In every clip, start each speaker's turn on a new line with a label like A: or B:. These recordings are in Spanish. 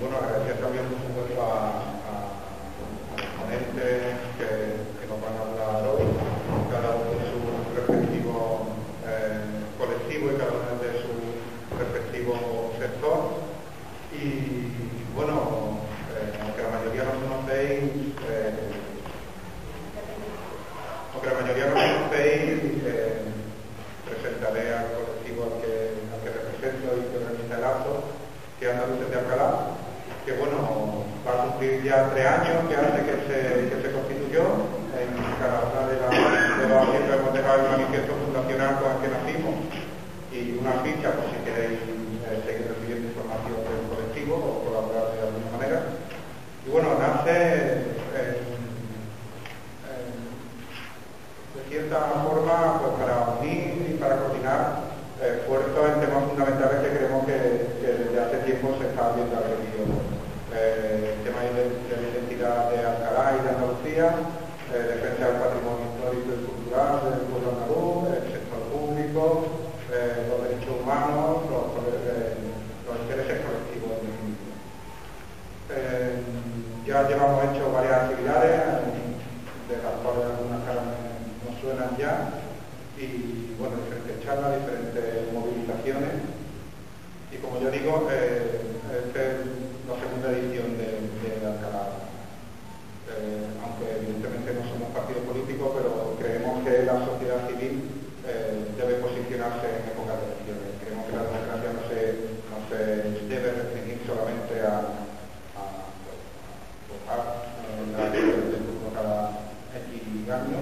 A: bueno, agradecer también por supuesto a los ponentes que nos van a hablar hoy, cada uno de su respectivo colectivo y cada uno de su respectivo sector. Y bueno, aunque la mayoría no conocéis, presentaré al colectivo al que represento y que organiza el acto, que es Andaluces de Alcalá, que bueno, va a cumplir ya 3 años que hace que se constituyó. En cada una de las siempre hemos dejado el manifiesto fundacional con el que nacimos y una ficha por si queréis seguir recibiendo información del colectivo o colaborar de alguna manera. Y bueno, nace de cierta forma pues, para unir y para coordinar esfuerzos en temas fundamentales que creemos que desde hace tiempo se está viendo agredido. El tema de la identidad de Alcalá y de Andalucía, defensa del patrimonio histórico y cultural del pueblo andaluz, el sector público, los derechos humanos, los intereses colectivos. Ya llevamos hecho varias actividades, de las cuales algunas nos suenan ya, y bueno, diferentes charlas, diferentes movilizaciones, y como yo digo, esta es la segunda edición de Alcalá. Aunque evidentemente no somos partido político, pero creemos que la sociedad civil debe posicionarse en épocas de elecciones. Creemos que la democracia no se debe restringir solamente a votar en la elección del turno cada X año,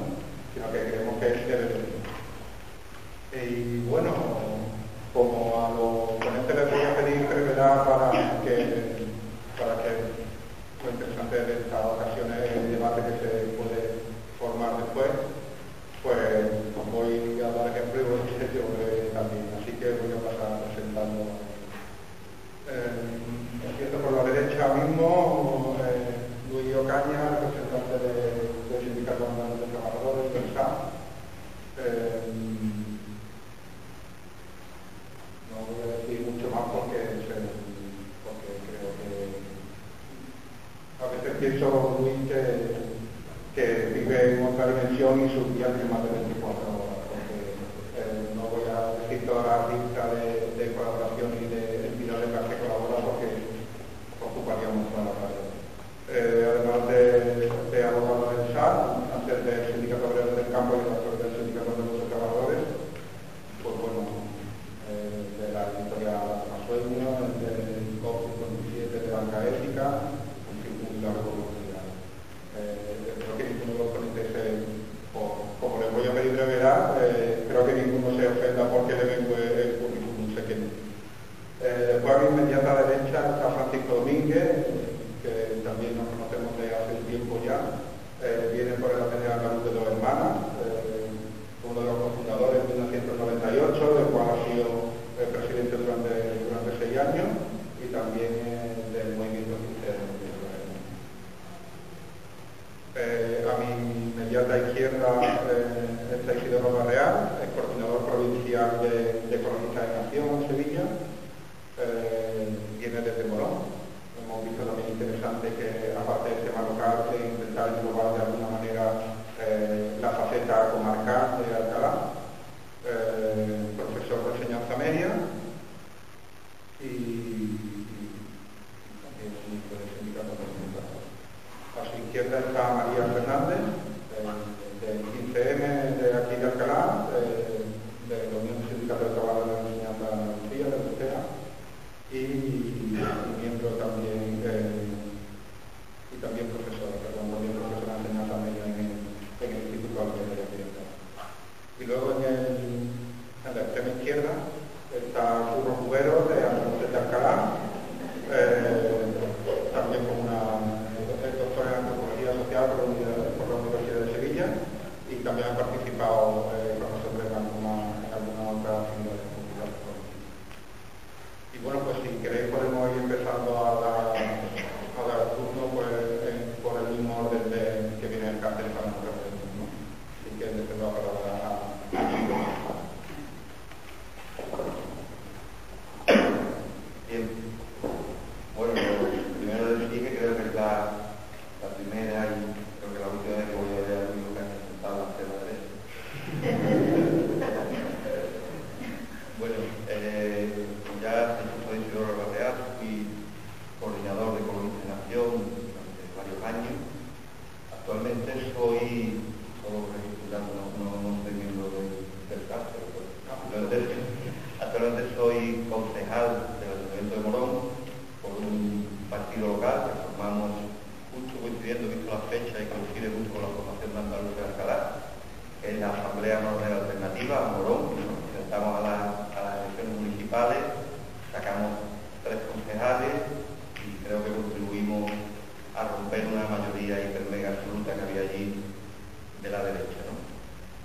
A: sino que creemos que debe ser. Y bueno, como a los ponentes les voy a pedir brevedad para que lo interesante de esta ocasión es el debate que se puede formar después, pues voy a dar ejemplo y voy a ser yo también, así que voy a pasar presentando. Empiezo por la derecha mismo, Luis Ocaña, representante del Sindicato Andaluz de Trabajadores del SAM. No voy a decir mucho más porque creo que a veces pienso, Luis, que vive en otra dimensión y sus días tienen más de 24 horas, porque no voy a decir toda la lista de colaboración y de entidades en las que colabora porque ocuparíamos toda la tarde. Además de abogado del SAT, antes del Sindicato Obrero del Campo y después del Sindicato de los Trabajadores, pues bueno, de la editorial Masueño, del COP57 de Banca Ética, en fin, un largo material. Creo que ninguno de los ponentes, como les voy a pedir brevedad, creo que ninguno se ofenda porque le vengo el currículum, sé que no. Después a mi inmediata derecha está Francisco Domínguez, que también nos conocemos de hace un tiempo ya, viene por el Ateneo Andaluz de Dos Hermanas, uno de los cofundadores de 1998, del cual ha sido presidente durante 6 años, y también del movimiento cristiano. A mi inmediata izquierda está Isidoro Barreal, el coordinador provincial de Ecologistas en Acción en Sevilla, viene desde Morón. Hemos visto también interesante que, aparte del tema local, se intentar englobar de alguna manera la faceta comarcal de Alcalá, profesor de enseñanza media, y
B: primero decir que creo que es la primera y creo que la última vez que voy a ver al único que ha presentado la extrema derecha. Bueno, ya soy Isidoro Barreal, fui coordinador de colonización durante varios años. Actualmente soy, solo recapitulando, no soy miembro del CAP, actualmente soy concejal del Ayuntamiento de Morón por un partido local que formamos justo coincidiendo, visto la fecha y coincide justo con la formación de Andalucía de Alcalá, que es la Asamblea Moronera Alternativa, Morón. Nos presentamos a las elecciones municipales, sacamos 3 concejales y creo que contribuimos a romper una mayoría hiper mega absoluta que había allí de la derecha, ¿no?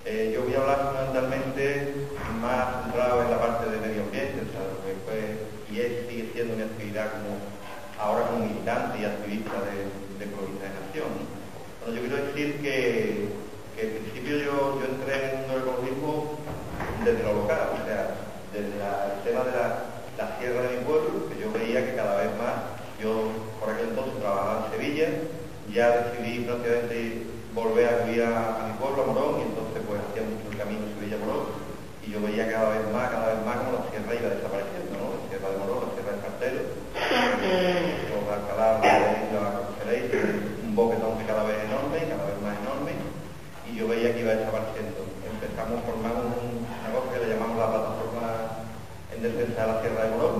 B: Yo voy a hablar fundamentalmente más centrado en la parte de medio ambiente, o sea, lo que fue y sigue siendo mi actividad ahora como militante y activista de colonización, ¿no? Bueno, yo quiero decir que en principio yo entré en el mundo del ecologismo desde lo local, o sea, desde el tema de la sierra de mi pueblo, que yo veía que cada vez más, yo por aquel entonces trabajaba en Sevilla, ya decidí prácticamente volver a vivir a mi pueblo, a Morón, y entonces pues hacía mucho el camino Sevilla-Morón, y yo veía cada vez más como la sierra iba desapareciendo, ¿no? La sierra de Morón, la sierra de Cartero, los de Alcalá, la conoceréis, un boquetón que cada vez más enorme, y yo veía que iba desapareciendo. Empezamos formando una cosa que le llamamos la plataforma en defensa de la sierra de Morón,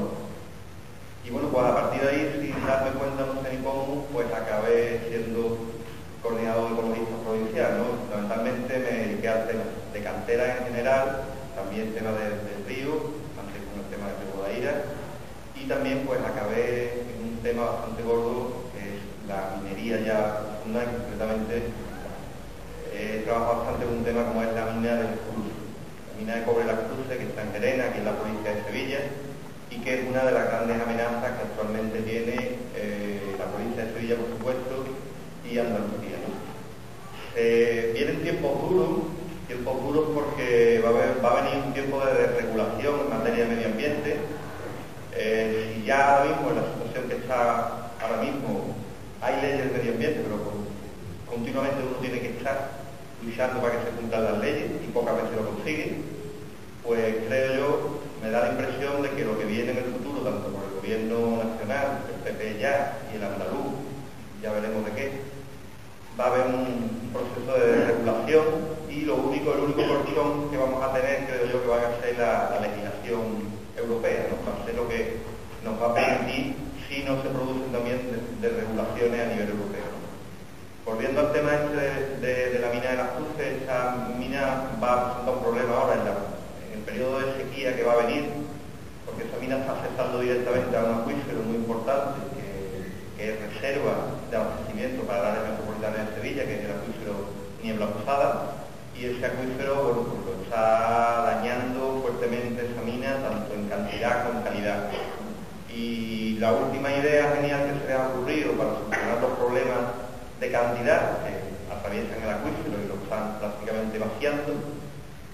B: y bueno, pues a partir de ahí, sin darme cuenta, no sé ni cómo, pues acabé siendo coordinador ecologista provincial, ¿no? Fundamentalmente me dediqué al tema de cantera en general, también tema del río, antes con el tema de Guadaira, y también pues acabé en un tema bastante gordo, que es la minería ya profunda, y concretamente he trabajado bastante con un tema como es la mina del Cruce, la mina de cobre de la Cruce, que está en Gerena, aquí en la provincia de Sevilla, y que es una de las grandes amenazas que actualmente tiene la provincia de Sevilla, por supuesto, y Andalucía, ¿no? Vienen tiempos duros porque va a venir un tiempo de desregulación en materia de medio ambiente. Si ya ahora mismo, en la situación que está ahora mismo, hay leyes de medio ambiente, pero continuamente uno tiene que estar luchando para que se cumplan las leyes y pocas veces lo consigue, pues creo yo, me da la impresión de que lo que viene en el futuro, tanto por el gobierno nacional, el PP ya y el andaluz, ya veremos de qué, va a haber un proceso de regulación y el único colchón que vamos a tener, creo yo, que va a ser la legislación europea, ¿no? Va a ser lo que nos va a permitir si no se producen también de regulaciones a nivel europeo, ¿no? Volviendo al tema de la mina de las Cruces, esa mina va a presentar un problema ahora en el periodo de sequía que va a venir, porque esa mina está afectando directamente a un acuífero muy importante que es reserva de abastecimiento para el área metropolitana de Sevilla, que es el acuífero Niebla Posada, y ese acuífero, bueno, pues lo está dañando fuertemente esa mina, tanto en cantidad como en calidad. Y la última idea genial que se le ha ocurrido para solucionar los problemas de cantidad que atraviesan el acuífero y lo están prácticamente vaciando,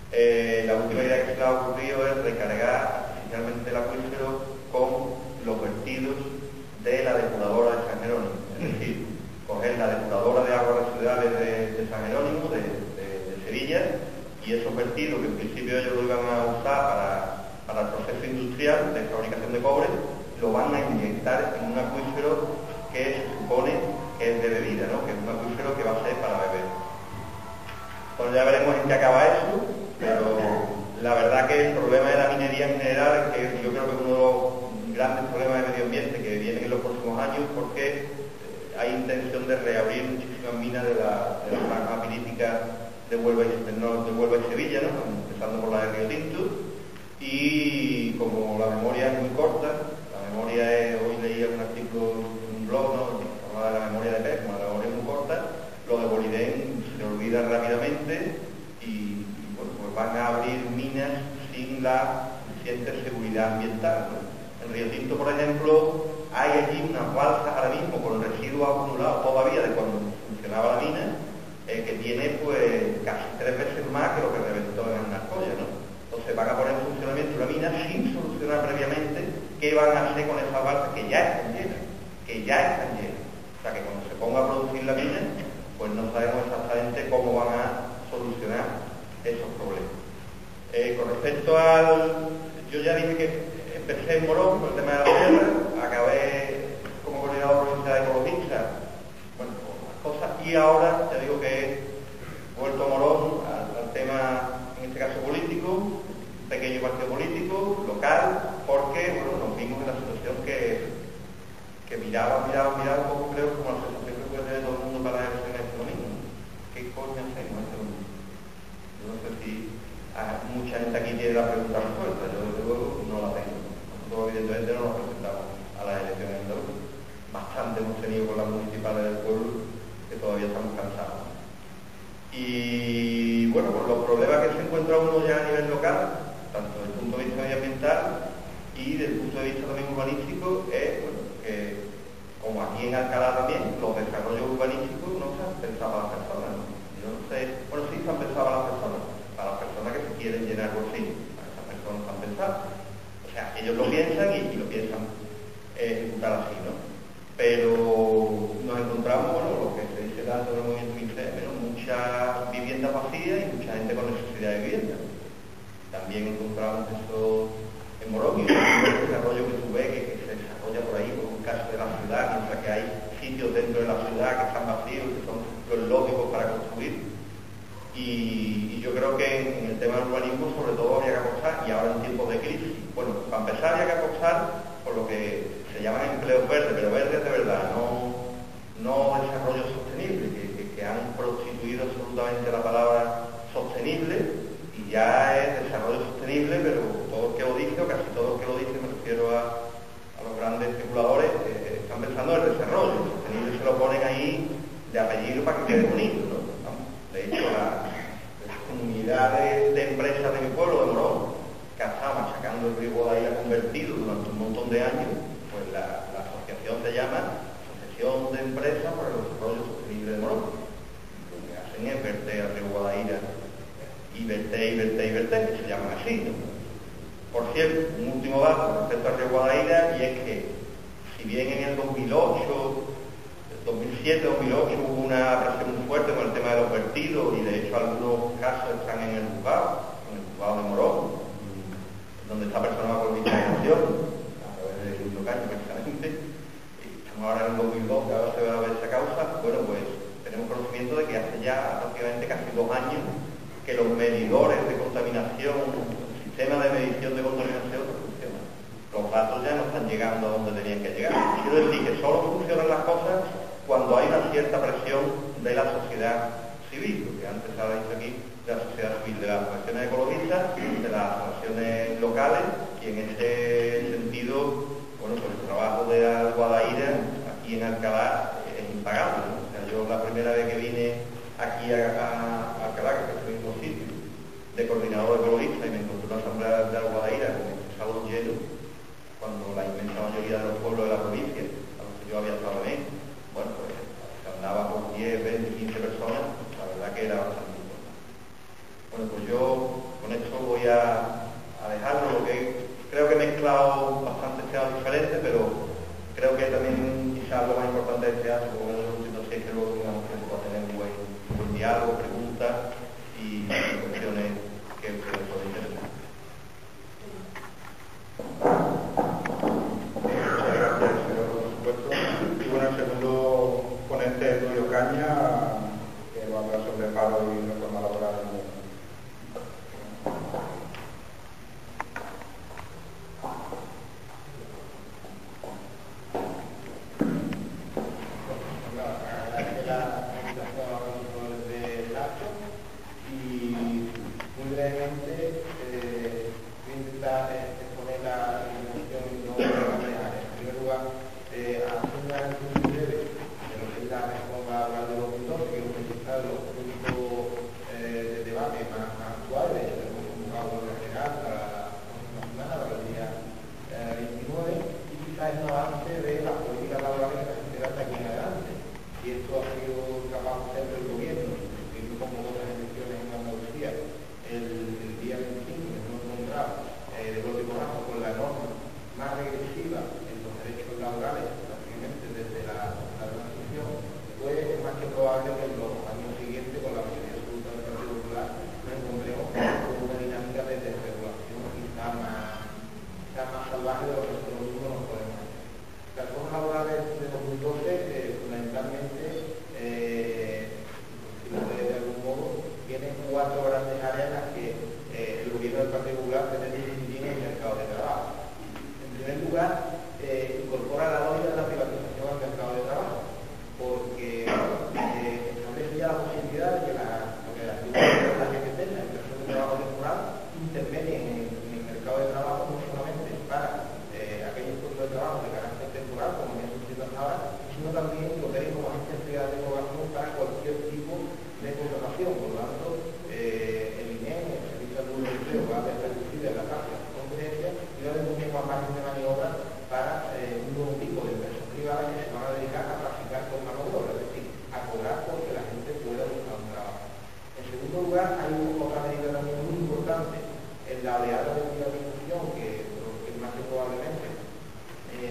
B: la última idea que se le ha ocurrido es recargar artificialmente el acuífero con los vertidos de la depuradora de San Jerónimo, es decir, coger la depuradora de aguas residuales de San Jerónimo, de Sevilla, y esos vertidos que en principio ellos lo iban a usar para el proceso industrial de fabricación de cobre, lo van a inyectar en un acuífero que se supone que es de bebida, ¿no? Que es un acuífero que va a ser para beber. Bueno, ya veremos en qué acaba eso, pero la verdad que el problema de la minería en general, que yo creo que es uno de los grandes problemas de medio ambiente que vienen en los próximos años, porque hay intención de reabrir muchísimas minas de la franja pirítica de Huelva y Sevilla, ¿no? Empezando por la de Río Tinto, y como la memoria es muy corta, hoy leía un artículo en un blog, ¿no? Que hablaba de la memoria de Pez, como la memoria es muy corta, lo de Bolidén se olvida rápidamente y bueno, pues van a abrir minas sin la suficiente seguridad ambiental, ¿no? En Río Tinto, por ejemplo, hay allí unas balsas ahora mismo con residuos acumulados todavía de cuando funcionaba la mina, que tiene pues casi 3 veces más que lo que reventó en Anascoya, ¿no? Entonces van a poner en funcionamiento una mina sin solucionar previamente qué van a hacer con esas balsas que ya están están llenas. O sea que cuando se ponga a producir la mina, pues no sabemos exactamente cómo van a solucionar esos problemas. Con respecto al... Yo ya dije que empecé en Morón con el tema de la tierra, acabé como coordinador provincial de ecologistas, bueno, las cosas, y ahora ya digo que he vuelto a Morón al tema, en este caso político, un pequeño partido político, local, porque bueno, nos vimos en la situación que miraba un poco, creo, como la sensación que puede tener todo el mundo para la elección este domingo. ¿Qué coño hacemos este domingo? Yo no sé si mucha gente aquí tiene la pregunta resuelta, yo no la tengo. Nosotros evidentemente no nos presentamos a las elecciones de hoy. Bastante hemos tenido con las municipales del pueblo que todavía estamos cansados. Y bueno, pues los problemas que se encuentra uno ya a nivel local, tanto desde el punto de vista medioambiental y desde el punto de vista también urbanístico, es bueno, que como aquí en Alcalá también, los desarrollos urbanísticos no se han pensado a las personas, ¿no? Yo no sé, bueno, sí se han pensado a las personas que se quieren llenar bolsillos, para esas personas están pensadas. O sea, ellos lo piensan y lo piensan ejecutar así, ¿no? Pero nos encontramos, bueno, lo que se dice tanto en el movimiento 15M, ¿no? Muchas viviendas vacías y mucha gente con necesidad de vivienda. También encontramos eso en Morón y el desarrollo que tú ves que se desarrolla por ahí, por un caso de la ciudad, mientras que hay sitios dentro de la ciudad que están vacíos, que son los lógicos para construir. Y yo creo que en el tema del urbanismo sobre todo habría que apostar, y ahora en tiempos de crisis, bueno, para empezar habría que apostar por lo que se llaman empleos verdes, pero verdes de verdad, no desarrollo sostenible, que han prostituido absolutamente la palabra sostenible, y ya es desarrollo sostenible, pero todo el que lo dice, o casi todo el que lo dice, me refiero a los grandes especuladores, están pensando en el desarrollo. El sostenible se lo ponen ahí de apellido para que quede bonito, ¿no? De hecho, la comunidad de empresas de mi pueblo, de Morón, que estaba machacando el río Guadaira convertido durante un montón de años, pues la asociación se llama Asociación de Empresas por el Desarrollo Sostenible de Morón. Lo que hacen es verter al río Guadaira y verter, que se llaman así, ¿no? Por cierto, un último dato respecto al río Guadaira, y es que si bien en el 2007-2008 hubo una presión muy fuerte con el tema de los vertidos, y de hecho algunos casos están en el juzgado de Morón, donde está personada por discriminación, a través de Luis Locaño precisamente. Estamos ahora en el 2012, ahora se va a ver esa causa. Bueno, pues tenemos conocimiento de que hace ya prácticamente casi 2 años que los medidores de contaminación, el sistema de medición de contaminación no funciona. Los datos ya no están llegando a donde tenían que llegar. Quiero decir que solo funcionan las cosas cuando hay una cierta presión de la sociedad civil, porque antes se ha dicho aquí de la sociedad civil, de las asociaciones ecologistas, de las asociaciones locales, y en ese sentido, bueno, pues el trabajo de Guadaira aquí en Alcalá es impagable, ¿no? O sea, yo la primera vez que vine aquí a Alcalá, que es el mismo sitio, de coordinador ecologista, y me encontré una asamblea de Guadaira con este salón lleno, cuando la inmensa mayoría de los pueblos de la provincia, a los que yo había estado en, bueno, pues se andaba por 10, 20, 15 personas, la verdad que era bastante importante. Bueno, pues yo con esto voy a dejarlo, porque creo que he mezclado bastantes temas diferentes, pero creo que también quizás lo más importante de este acto, como es que luego tengamos tiempo para tener un buen diálogo, preguntas y cuestiones que ustedes pueden interesar.
A: Muchas gracias, señor, por supuesto. Y bueno, el segundo ponente es Luis Ocaña, que va a hablar sobre paro y reforma laboral.
C: Más regresiva en los derechos laborales, prácticamente desde la 4 grandes áreas en las que el gobierno del Partido Popular pretende incidir en el mercado de trabajo. En primer lugar, incorpora la lógica de la privatización al mercado de trabajo, porque establece ya la posibilidad de que las ETT, la inversión de trabajo temporal, intervenien en el mercado de trabajo no solamente para aquellos puestos de trabajo de carácter temporal, como ya sucedido hasta ahora, sino también que operen como agencias privadas de colocación para cualquier tipo de contratación. Por lo tanto, el INEM, el Servicio de Salud Europeo, va a reducir la práctica de competencia y va a haber mucho más margen de maniobra para un nuevo tipo de empresas privadas que se van a dedicar a practicar con mano de obra, es decir, a cobrar porque la gente pueda buscar un trabajo. En segundo lugar, hay otra medida también muy importante en la oleada de privatización que más que probablemente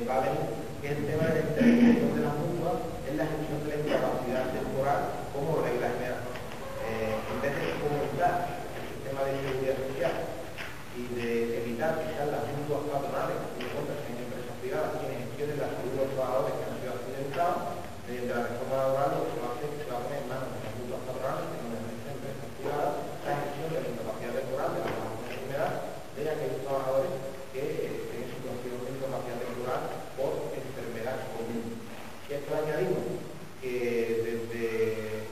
C: va a venir, que es el tema de la intervención de las mutuas en la gestión de la incapacidad temporal como regla general. En vez de fomentar el sistema de seguridad social y de evitar que sean las mutuas patronales, que en empresas privadas quienes gestionen la salud de los trabajadores que han sido accidentados, mediante la reforma laboral lo que se va a hacer es que se va a poner en manos de las mutuas patronales, que no de las empresas privadas, la gestión de la incapacidad temporal de la enfermedad de aquellos trabajadores que estén en situación de incapacidad temporal por enfermedad común. Si a esto añadimos que desde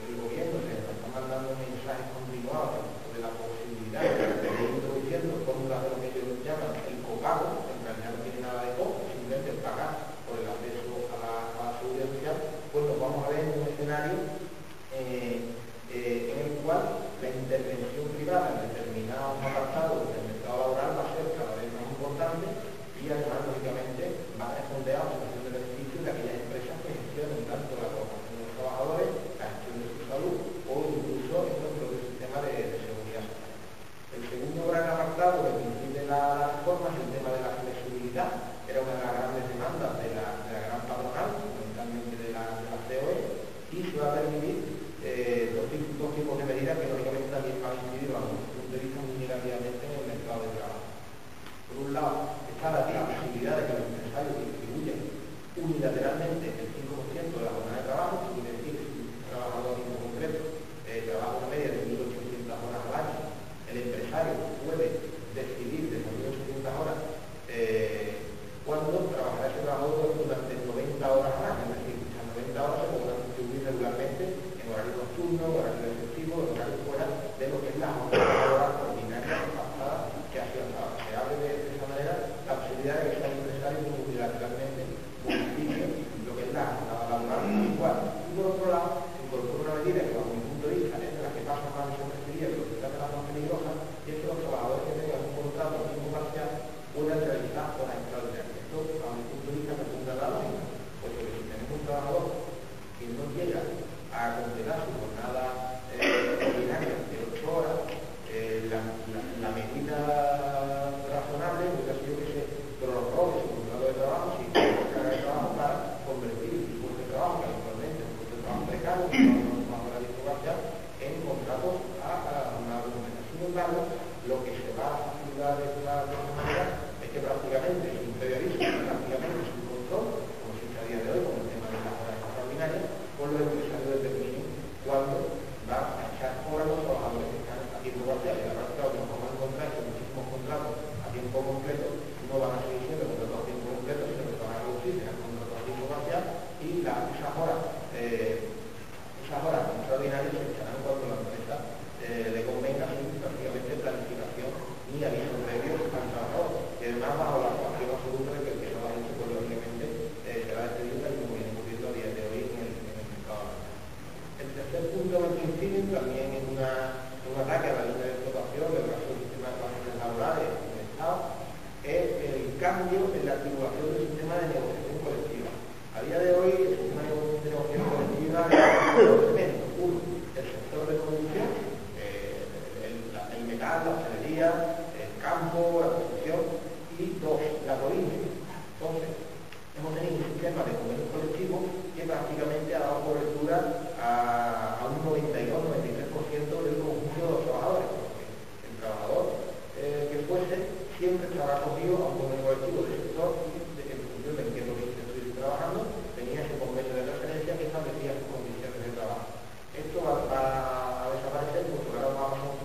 C: el gobierno se nos están mandando mensajes continuados de la posibilidad de ir introduciendo fórmulas de lo que ellos llaman el copago, en realidad no tiene nada de costo, simplemente pagar por el acceso a la seguridad social, pues nos vamos a ver en un escenario en el cual la intervención privada en determinados apartados del mercado laboral va a ser cada vez más importante y además, lógicamente, va a responder a la situación del beneficio de aquellas empresas que gestionen tanto la colocación de los trabajadores, la gestión de su salud o incluso en nuestro sistema de seguridad social. El segundo gran apartado que incluye la reforma es el tema de la flexibilidad, que era una de las grandes demandas de la gran patronal, fundamentalmente de la COE, y se va a permitir dos tipos de medidas que lógicamente también van a incidir desde un punto de vista muy negativamente en el mercado de trabajo. Por un lado, está la posibilidad de que los empresarios distribuyan unilateralmente el 5% de la jornada de trabajo, que quiere decir que si un trabajador a tiempo completo trabaja una media de 1.800 horas al año, el empresario puede decidir de esas 1.800 horas cuándo trabajará ese trabajador durante 90 horas al año, es decir, esas 90 horas se podrán distribuir regularmente en horario nocturno, horario efectivo, en horario fuera de lo que es la jornada ordinaria pasada que ha sido hasta ahora. Se abre de esa manera la posibilidad de que sea el empresario que unilateralmente modifique lo que es la jornada laboral igual. Y por otro lado, se incorpora una medida que bajo mi punto de vista es de la que pasa más desapercibida y lo que trata las más peligrosas, y es que los trabajadores que tengan un contrato a tiempo parcial puedan realizar horas extraordinarias. Esto, bajo mi punto de vista, me apunta a la lógica, puesto que si tenemos un trabajador que no llega a completar su jornada ordinaria de 8 horas, la medida razonable hubiera sido que se prorrogue su contrato de trabajo sin carga de trabajo para convertir su puesto de trabajo, que actualmente es un puesto de trabajo precario, un trabajo de la parcial, en contratos a una argumentación. Sin embargo, lo que se va a facilitar de esta manera es que prácticamente sin previo aviso, prácticamente sin control, como se dice a día de hoy con el tema de las horas extraordinarias, con los empresarios determinen cuándo van a echar fuera los trabajadores que están a tiempo parcial. Y ahora, claro, nos vamos a encontrar que muchísimos contratos a tiempo completo no van a seguir siendo contratos a tiempo completo, sino que se van a reducir a contratos a tiempo parcial y esas horas extraordinarias se echarán cuando la empresa le convenga sin prácticamente planificación ni aviso previo al trabajador. Y además bajo la coacción absoluta de que el que no lo ha hecho, pues lógicamente será despedido tal y como viene ocurriendo a día de hoy en el mercado. El tercer punto del que inciden también es un ataque a la línea de explotación del caso del sistema de relaciones laborales en el Estado, es el cambio en la articulación del sistema de negociación colectiva. A día de hoy, el sistema de negociación colectiva es dos elementos. Uno, el sector de producción, el metal, la hostelería, el campo, la construcción, y dos, la provincia. Entonces, hemos tenido un sistema de convenios colectivos que prácticamente ha dado cobertura a un 92-93% del conjunto de los trabajadores, porque el trabajador que fuese siempre estará acogido a un convenio colectivo del sector y en función de qué es lo que estoy trabajando, tenía ese convenio de referencia que establecía sus condiciones de trabajo. Esto va a desaparecer porque ahora vamos a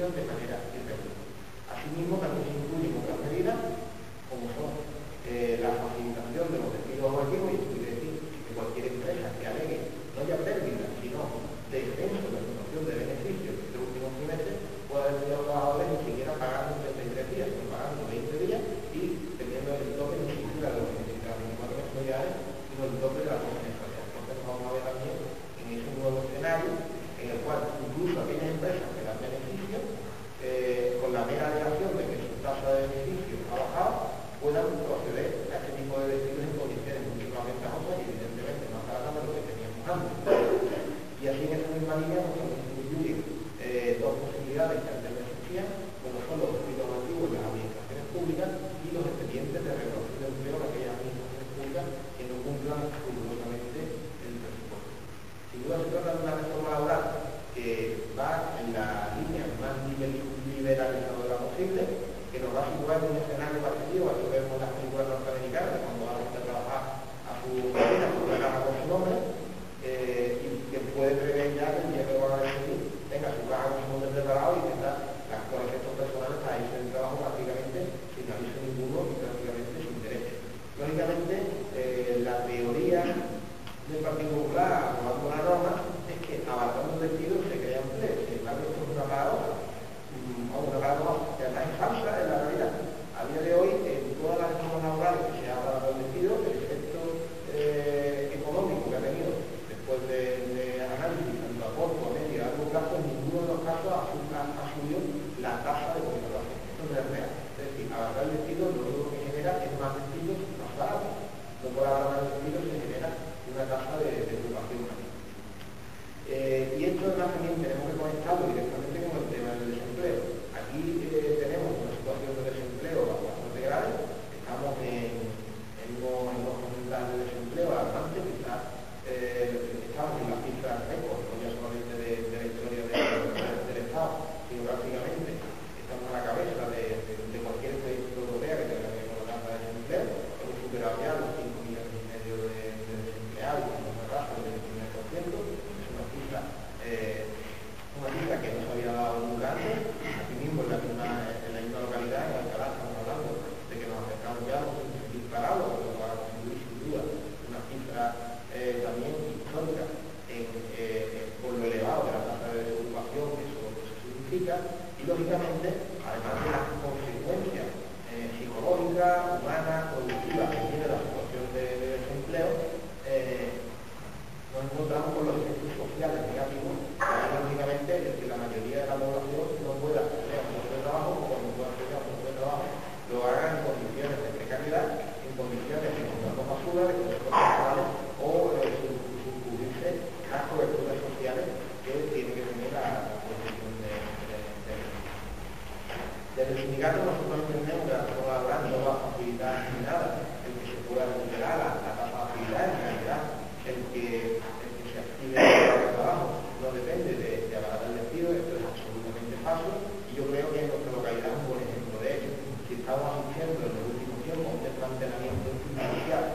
C: beneficios de manera efectiva. Asimismo, también se incluyen otras medidas, como son la facilitación de los despidos objetivos, y esto quiere decir que cualquier empresa que alegue no ya pérdida, sino descenso de la situación de beneficios de los últimos trimestres, pueda despedir a los trabajadores ni siquiera pagando 33 días, sino pagando 20 días y teniendo el tope ni siquiera de los 24 mensualidades, sino el tope de la mensualidad. Entonces vamos a ver también en ese nuevo escenario en el cual incluso aquellas empresas que dan beneficios, con la mera alegación de que su tasa de beneficio ha bajado, puedan proceder a este tipo de despidos en condiciones mucho más ventajosas y evidentemente más baratas de lo que teníamos antes. Y así en esa misma línea nos incluyen dos posibilidades que antes no existían, como son los despidos activos en las administraciones públicas y los expedientes de regulación de empleo en aquellas administraciones públicas que no cumplan escrupulosamente el presupuesto. Sin duda se trata de una reforma laboral que va en la línea más liberalizadora posible, que nos va a situar en un escenario parecido a lo que vemos en las películas norteamericanas, cuando van a trabajar a su oficina, a su casa con su nombre, y que puede prever ya que el día que lo van a decidir tenga su caja con su nombre preparado y tenga los efectos personales para irse del trabajo prácticamente sin aviso ninguno y prácticamente sin derecho. Lógicamente, la teoría del Partido Popular, aprobando la norma, es que abarcando el despido se crea empleo. Sin embargo, esto es una paradoja que además es falsa en la realidad. A día de hoy, en todas las reformas laborales que se ha dado el despido, el efecto económico que ha tenido después de análisis tanto a corto, a medio y a largo plazo, en ninguno de los casos ha subido la tasa de contratación. Esto no es real. Es decir, abarcar el despido lo único que genera es más despidos más baratos. No por abarcar el despido se genera una tasa de ocupación mayor. Y esto además también tenemos que conectarlo directamente con el tema del desempleo. Aquí tenemos una situación de desempleo bastante grave. Estamos en unos porcentajes de desempleo alarmantes, quizás estamos en las cifras récord, no ya solamente de la historia del Estado, sino prácticamente estamos a la cabeza de cualquier proyecto europeo que tenga que ver con la tasa de desempleo. Hemos superado ya los 5,5 millones de desempleados, con una tasa del 29%. Una cifra que no se había dado nunca antes. Aquí mismo en la misma localidad, en Alcalá, estamos hablando de que nos acercamos ya a los 100.000 parados, lo cual va a constituir sin duda una cifra también histórica por lo elevado de la tasa de desocupación que eso significa, y lógicamente, además de las consecuencias psicológicas, humanas, productivas que tiene la situación de desempleo, nos encontramos con los efectos sociales negativos, que lógicamente es que la mayoría de la población no puede acceder a un puesto de trabajo, o cuando puede acceder a un puesto de trabajo, lo hagan en condiciones de precariedad, en condiciones de contratos basura, de contratos personales, o sin cubrirse las coberturas sociales que tiene que tener la posición desde el sindicato. Nosotros entendemos que la reforma laboral no va a facilitar ni nada el que se pueda recuperar la tasa de actividad. En realidad, el que se active el trabajo no depende de abaratar el despido. Esto es absolutamente falso, y yo creo que en nuestra localidad es un buen ejemplo de ello. Si estamos asistiendo en el último tiempo a un desmantelamiento institucional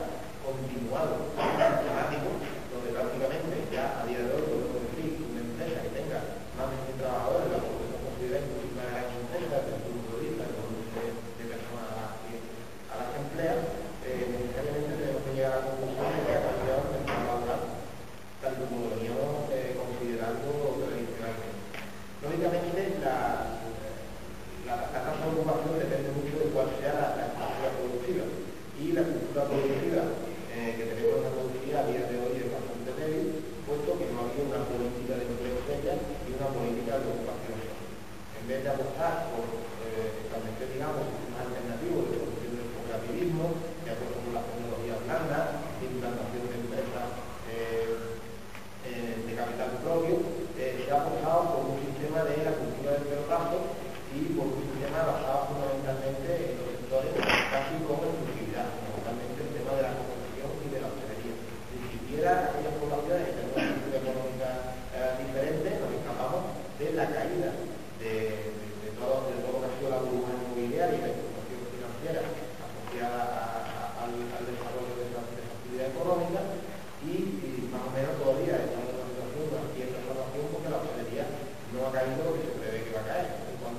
C: continuado, sistemático, donde prácticamente ya a día de hoy podemos decir que una empresa que tenga más de 100 trabajadores la podemos considerar incluso una gran empresa desde el punto de vista del volumen de personas a las que emplea. Necesariamente tenemos que llegar a la conclusión de que ha cambiado el mercado laboral tal como lo veníamos considerando tradicionalmente. Lógicamente, la tasa de ocupación depende mucho de cuál sea la estructura productiva, y la estructura productiva que tenemos en la productividad a día de hoy es bastante débil, puesto que no ha habido una política de empleo seria y una política de ocupación seria. En vez de apostar por establecer, digamos, sistemas alternativos de solución del cooperativismo, de acuerdo con las tecnologías blandas, de implantación de empresas de capital propio, se ha apostado por un sistema de la cultura del pelotazo y por un sistema basado fundamentalmente en los sectores casi con exclusividad, fundamentalmente el tema de la construcción y de la hostelería. Ni siquiera aquellas poblaciones que tenemos una cultura económica diferente nos escapamos de la caída de todo lo que ha sido la burbuja inmobiliaria y la especulación financiera asociada al desarrollo de esa actividad económica, y más o menos todavía estamos en una situación de una cierta salvación porque la hostelería no ha caído lo que se prevé que va a caer. En cuanto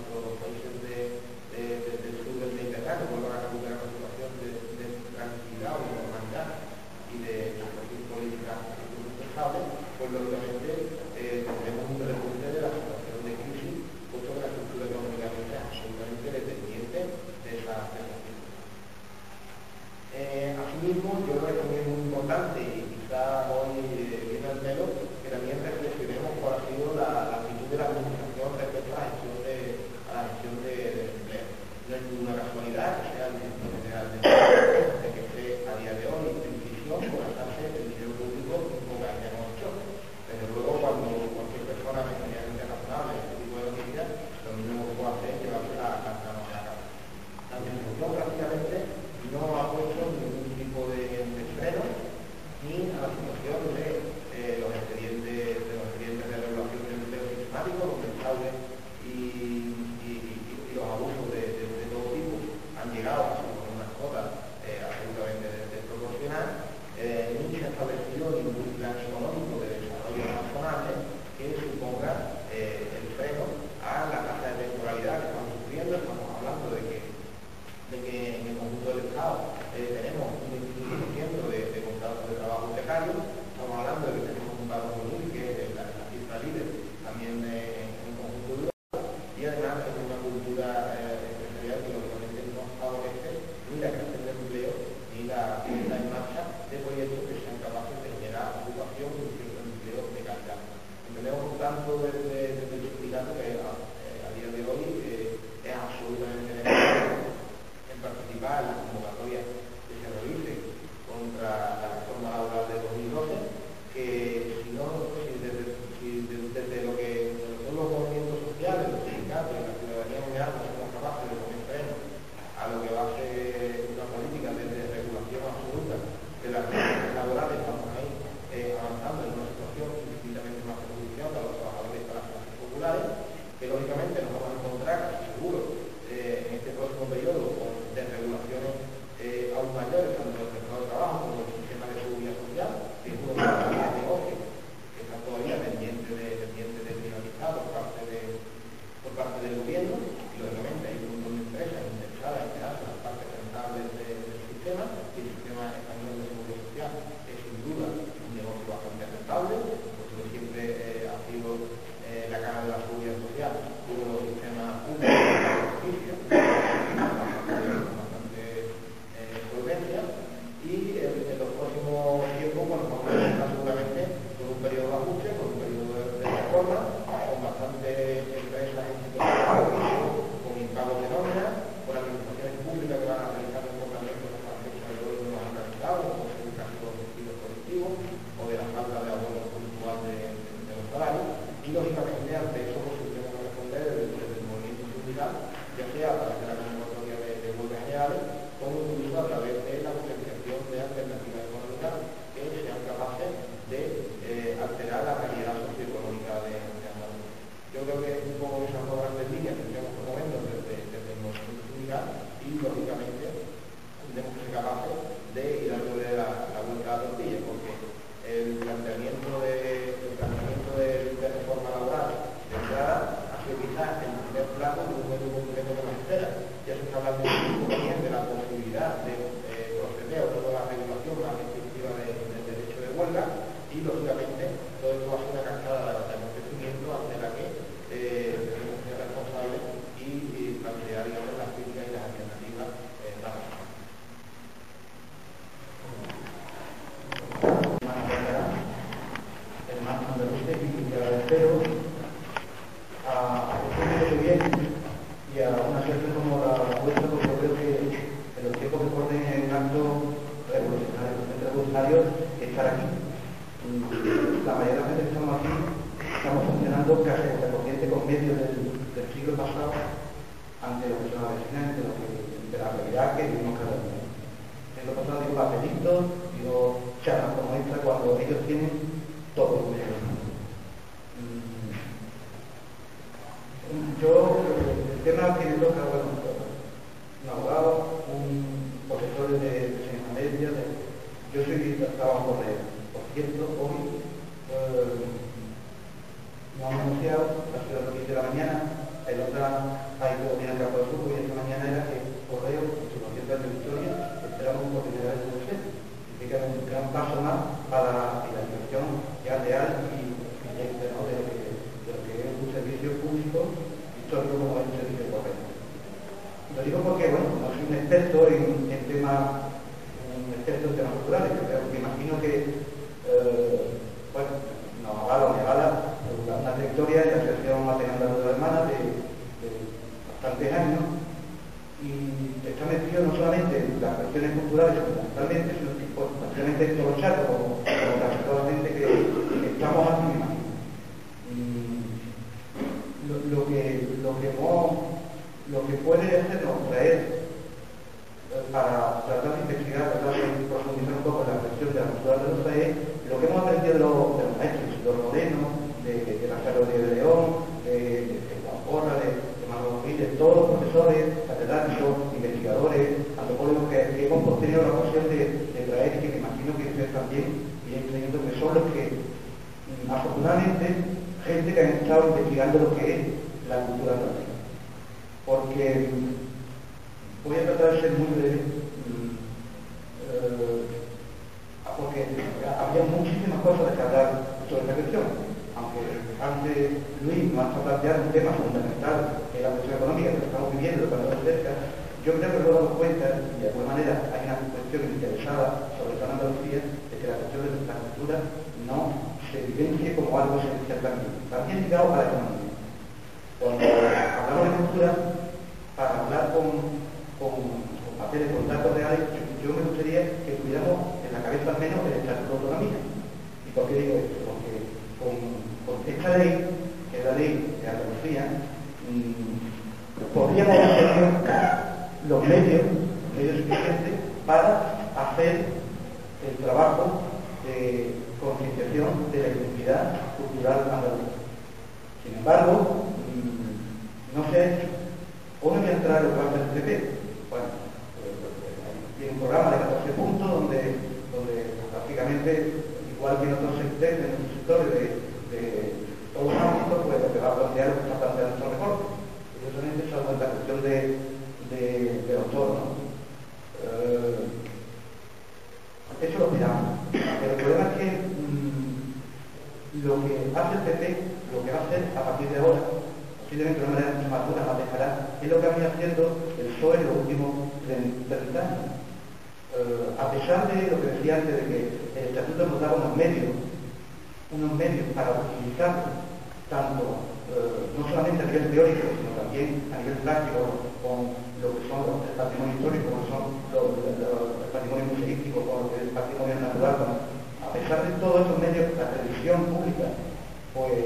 C: tráfico, donde el fraude y los abusos de todo tipo han llegado a ser unas cotas absolutamente desproporcionadas. Ni se ha establecido ningún plan económico de desarrollo razonable que suponga el freno a la tasa de temporalidad que estamos sufriendo. Estamos hablando de que en el conjunto del Estado tenemos un 25% de contratos de trabajo precarios. Estamos hablando de que tenemos un paro juvenil que es la cifra líder también en el conjunto de Europa, y además es una cultura empresarial que lógicamente no favorece ni la creación de empleo ni la puesta en marcha de proyectos que sean capaces de generar ocupación y un cierto empleo de calidad. Entendemos por tanto desde el sindicato que a día de hoy es absolutamente necesario en participar en las convocatorias que se realicen contra la reforma laboral de 2012, que si desde lo que son los movimientos sociales, los sindicatos y la ciudadanía mundial no somos capaces de poner freno a lo que va a ser una política de regulación absoluta de las relaciones laborales, estamos ahí avanzando en una situación infinitamente más perjudicial para los trabajadores y para las clases populares, que lógicamente nos vamos a encontrar, seguro, en este próximo periodo con desregulaciones aún mayores tanto del mercado de trabajo como del sistema de seguridad social, que es uno de los grandes negocios que está todavía pendiente de finalizar por parte del gobierno, y lógicamente hay un montón de empresas interesadas en quedarse las partes rentables del sistema, y el sistema español de seguridad social es sin duda un negocio bastante rentable, porque siempre ha sido la Cámara de la Seguridad Social uno de los sistemas públicos de justicia bastante solvencia, y en los próximos tiempos nos vamos a encontrar seguramente con un periodo de ajuste, con un periodo de reforma, con bastantes empresas en situación con impagos de nómina, con administraciones públicas que van a realizar el comportamiento de las fechas de hoy no nos han realizado, como es el caso de los despidos colectivos o de la falta de abono puntual de los salarios, y lógicamente ante eso tenemos que responder desde el movimiento sindical, ya sea a través de la convocatoria de huelgas generales, como incluso a través de la potenciación de alternativas económicas que sean capaces de alterar la realidad socioeconómica de Andalucía. Yo creo que es un poco esas dos grandes líneas que estamos promoviendo desde el movimiento sindical, y lógicamente tenemos que ser capaces de ir dándole la vuelta a la tortilla, porque el planteamiento de reforma laboral de entrada ha sido quizás el primer plato de un momento concreto que nos espera. Ya se está hablando también de la posibilidad de proceder a toda la regulación más restrictiva del derecho de huelga, y lógicamente todo esto va a ser una cascada de acontecimientos ante la que tenemos que ser responsables y plantear, digamos, las críticas y las alternativas razonables.
D: El más andaluz y agradecero a los que vienen y a una suerte como la vuestra, porque yo creo que en los tiempos que corren es un acto revolucionario estar aquí. La mayoría de la gente que estamos aquí estamos funcionando casi en la corriente con medios del siglo pasado ante lo que se nos avecina, de la realidad que vivimos cada día. En lo pasado digo papelitos, digo charlas como esta, cuando ellos tienen todo. Yo, el tema que me toca, bueno, un abogado, un profesor de enseñanza media, yo soy trabajo de, por cierto, hoy no han anunciado, ha sido a las 10 de la mañana, el otro ha ido bien al campo de fútbol, y esta mañana era que Correo, en su concierto de Victoria, esperamos por primera vez de usted. Así que es un gran paso más para la finalización ya real y directa, ¿no?, de lo que es un servicio público histórico como es un servicio de correo. Lo digo porque, bueno, no soy un experto en temas culturales, pero me imagino que, bueno, nos avala o me avala una trayectoria de la Asociación Atenea de Hermanas de bastantes años, y está metido no solamente en las cuestiones culturales fundamentalmente, sino prácticamente en todo el chat, como casi toda la gente que estamos aquí, me imagino. Lo que puede hacernos traer para tratar de investigar, tratar de profundizar un poco en la cuestión de la cultura de los es lo que hemos aprendido de los maestros, los modelos, de la Carolina de León, de Juan Porra, de Manuel Gil, de todos los profesores, catedráticos, investigadores, antropólogos que hemos tenido la ocasión de traer y que me imagino que ustedes también vienen teniendo, que son los que, afortunadamente, gente que han estado investigando lo que es la cultura andaluz. Porque voy a tratar de ser muy breve, porque había muchísimas cosas que hablar sobre esta cuestión, aunque antes Luis nos ha planteado un tema fundamental, que es la cuestión económica, que lo estamos viviendo cuando nos cerca. Yo creo que nos damos cuenta, y de alguna manera hay una cuestión interesada sobre toda Andalucía, de que la cuestión de la cultura no se vivencie como algo esencial también ligado a la economía. Cuando hablamos de cultura, para hablar con papeles, con datos reales, yo me gustaría que tuviéramos en la cabeza al menos el Estatuto de Autonomía. ¿Y por qué digo esto? Porque con esta ley, que es la ley de Andalucía, podríamos tener los medios suficientes para hacer el trabajo de concienciación de la identidad cultural andaluza. Sin embargo, no se ha hecho. Hoy no voy a entrar en lo que va a hacer el PP. Bueno, tiene un programa de 14 puntos donde prácticamente, igual que en otros sectores de todos los ámbitos, pues se va a plantear lo que está planteando estos recortes. Yo solamente salgo en la cuestión de autor, ¿no? Eso lo miramos. Pero el problema es que lo que hace el PP, lo que va a hacer a partir de ahora, posiblemente de una manera mucho más dura, más dejará, es lo que ha venido haciendo el PSOE en los últimos 30 años. A pesar de lo que decía antes, de que el Estatuto nos daba unos medios para utilizarlo, tanto no solamente a nivel teórico, sino también a nivel práctico, con lo que son el patrimonio histórico, como son el patrimonio museístico, con lo que es el patrimonio natural. A pesar de todos esos medios, la televisión pública, pues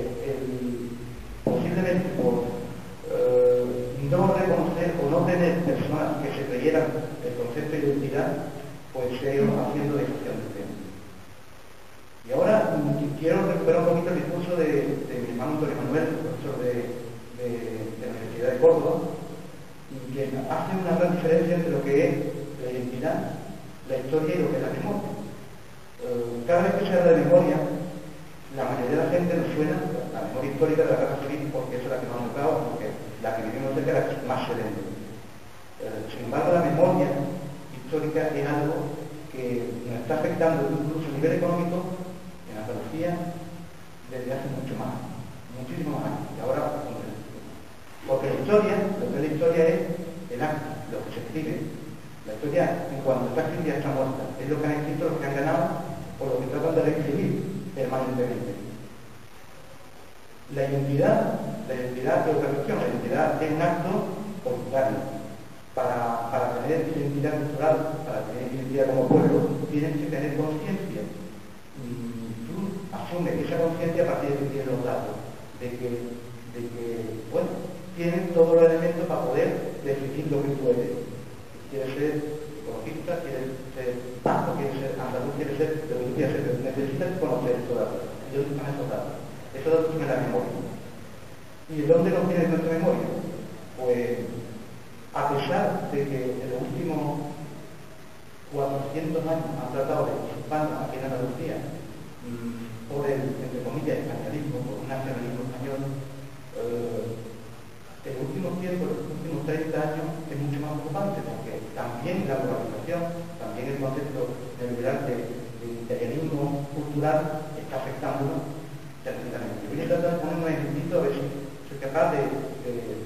D: posiblemente por no reconocer o no tener personas que se creyeran el concepto de identidad, pues se ha ido haciendo la gestión del tema. Y ahora quiero recuperar un poquito el discurso de mi hermano Antonio Manuel, profesor de la Universidad de Córdoba, que hace una gran diferencia entre lo que es la identidad, la historia y lo que es la memoria. Cada vez que se habla de memoria, la mayoría de la gente nos suena la memoria histórica de la Guerra Civil, porque esa es la que nos ha tocado, porque la que vivimos cerca era más serena. Sin embargo, la memoria histórica es algo que nos está afectando incluso a nivel económico en Andalucía desde hace mucho más, muchísimos años. Y ahora, porque la historia, lo que es la historia es el acto, lo que se escribe. La historia, en cuanto está escrita, está muerta. Es lo que han escrito los que han ganado o lo que tratan de reescribir permanentemente. La identidad es otra cuestión. La identidad es un acto voluntario. Para tener identidad cultural, para tener identidad como pueblo, tienes que tener conciencia. Tú asumes esa conciencia a partir de que tienes los datos, de que bueno, tienes todos los elementos para poder definir lo que tú eres. Quieres ser ecologista, quieres ser vasco, quieres ser andaluz, quieres ser lo que tú quieras ser, pero necesitas conocer estos datos. ¿Y dónde están esos datos? Esos datos son en la memoria. ¿Y de dónde nos viene nuestra memoria? Pues, a pesar de que en los últimos 400 años han tratado de usurparnos aquí en Andalucía por el, entre comillas, españolismo, por un nacionalismo español, en los últimos tiempos, los últimos 30 años, es mucho más preocupante, porque también la globalización, también el concepto neoliberal de imperialismo cultural está afectándonos tremendamente. Voy a tratar de poner un ejemplito a ver si soy capaz de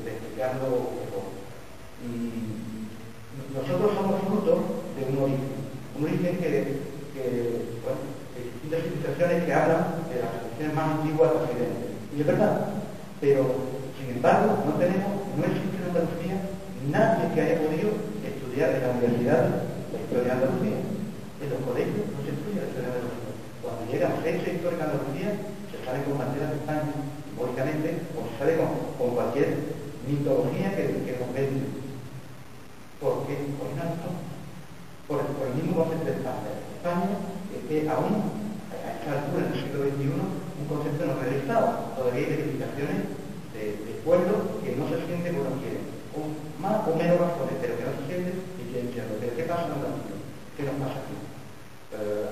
D: explicarlo mejor. Nosotros somos fruto de un origen que bueno, de distintas civilizaciones que hablan de las civilizaciones más antiguas de Occidente. Y es verdad, pero sin embargo no existe en Andalucía nadie que haya podido estudiar en la universidad la historia de Andalucía. En los colegios no se estudia la historia de Andalucía. Cuando llega fecha histórica de Andalucía, se sale con banderas de España, simbólicamente, o se sale con cualquier mitología que nos vende. ¿Por qué? Por el mismo concepto de España. España es aún, a esta altura, en el siglo XXI, un concepto no realizado. Todavía hay reivindicaciones de pueblo que no se siente que uno quiere, con más o menos razones, pero que no se siente y quieren serlo. Pero ¿qué pasa en Andalucía? ¿Qué nos pasa aquí?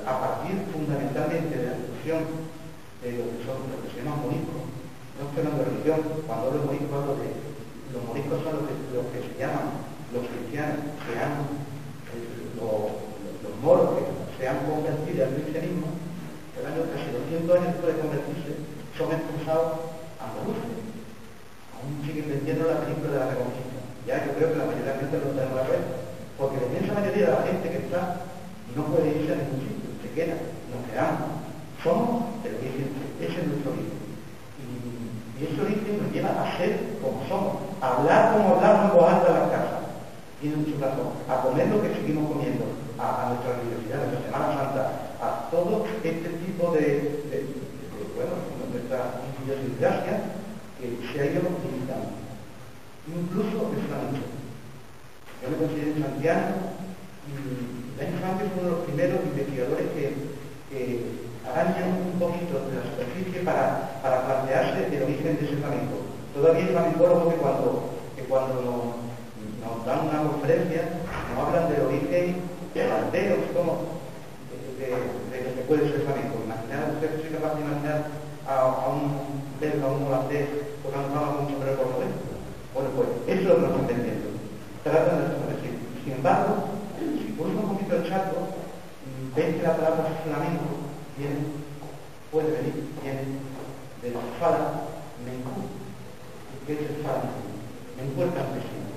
D: A partir fundamentalmente de la discusión de lo que se llaman moriscos, no estoy hablando de religión, cuando hablo de moriscos hablo de los moriscos son los que se llaman los cristianos, que han los moros que se han convertido al cristianismo, el año casi 200 años después de convertirse, son expulsados andaluces. Aún siguen vendiendo la película de la Reconquista. Ya yo creo que la mayoría de la gente lo tenemos a ver, porque la inmensa mayoría de la gente que está no puede irse a ningún sitio, se queda, nos quedamos. Somos el origen, ese es nuestro origen. Y ese origen nos lleva a ser como somos, a hablar como hablamos en voz alta en las casas. Tiene mucho razón, a comer lo que seguimos comiendo, a nuestra religiosidad, a nuestra Semana Santa, a todo este tipo de nuestra idiosincrasia que se ha ido limitando. Incluso el flamenco. Yo me considero santiano y Dani Franco es uno de los primeros investigadores que arañan un poquito de la superficie para plantearse el origen de ese flamenco. Todavía hay flamencólogos que cuando nos dan una conferencia, nos hablan del origen de banderos, como de lo que puede ser flamenco. Imaginar, usted es capaz de imaginar a un belga, a un holandés, tocando con un sombrero cordobés. Bueno, pues eso es lo que nos están vendiendo. Tratan de desaparecer. Sin embargo, si pones un poquito el charco, ven que la palabra flamenco puede venir de la fala mencu. ¿Qué es el fala mencu? Mencu el campesino.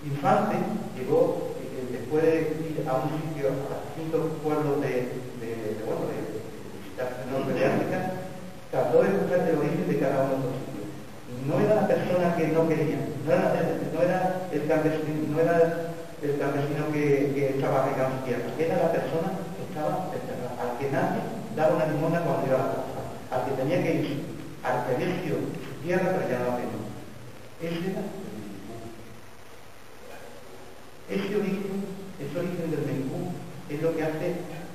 D: Infante llegó después de ir a un sitio, a distintos pueblos de visitar el norte de África, trató de buscar el origen de cada uno de los sitios. No era la persona que no quería, no era el campesino que estaba regando sus tierras, era la persona que estaba enterrada, al que nadie daba una limosna cuando iba a la casa, al que tenía que ir, al que había sido su tierra pero ya no la tenía. Ese origen del Mencú es lo que hace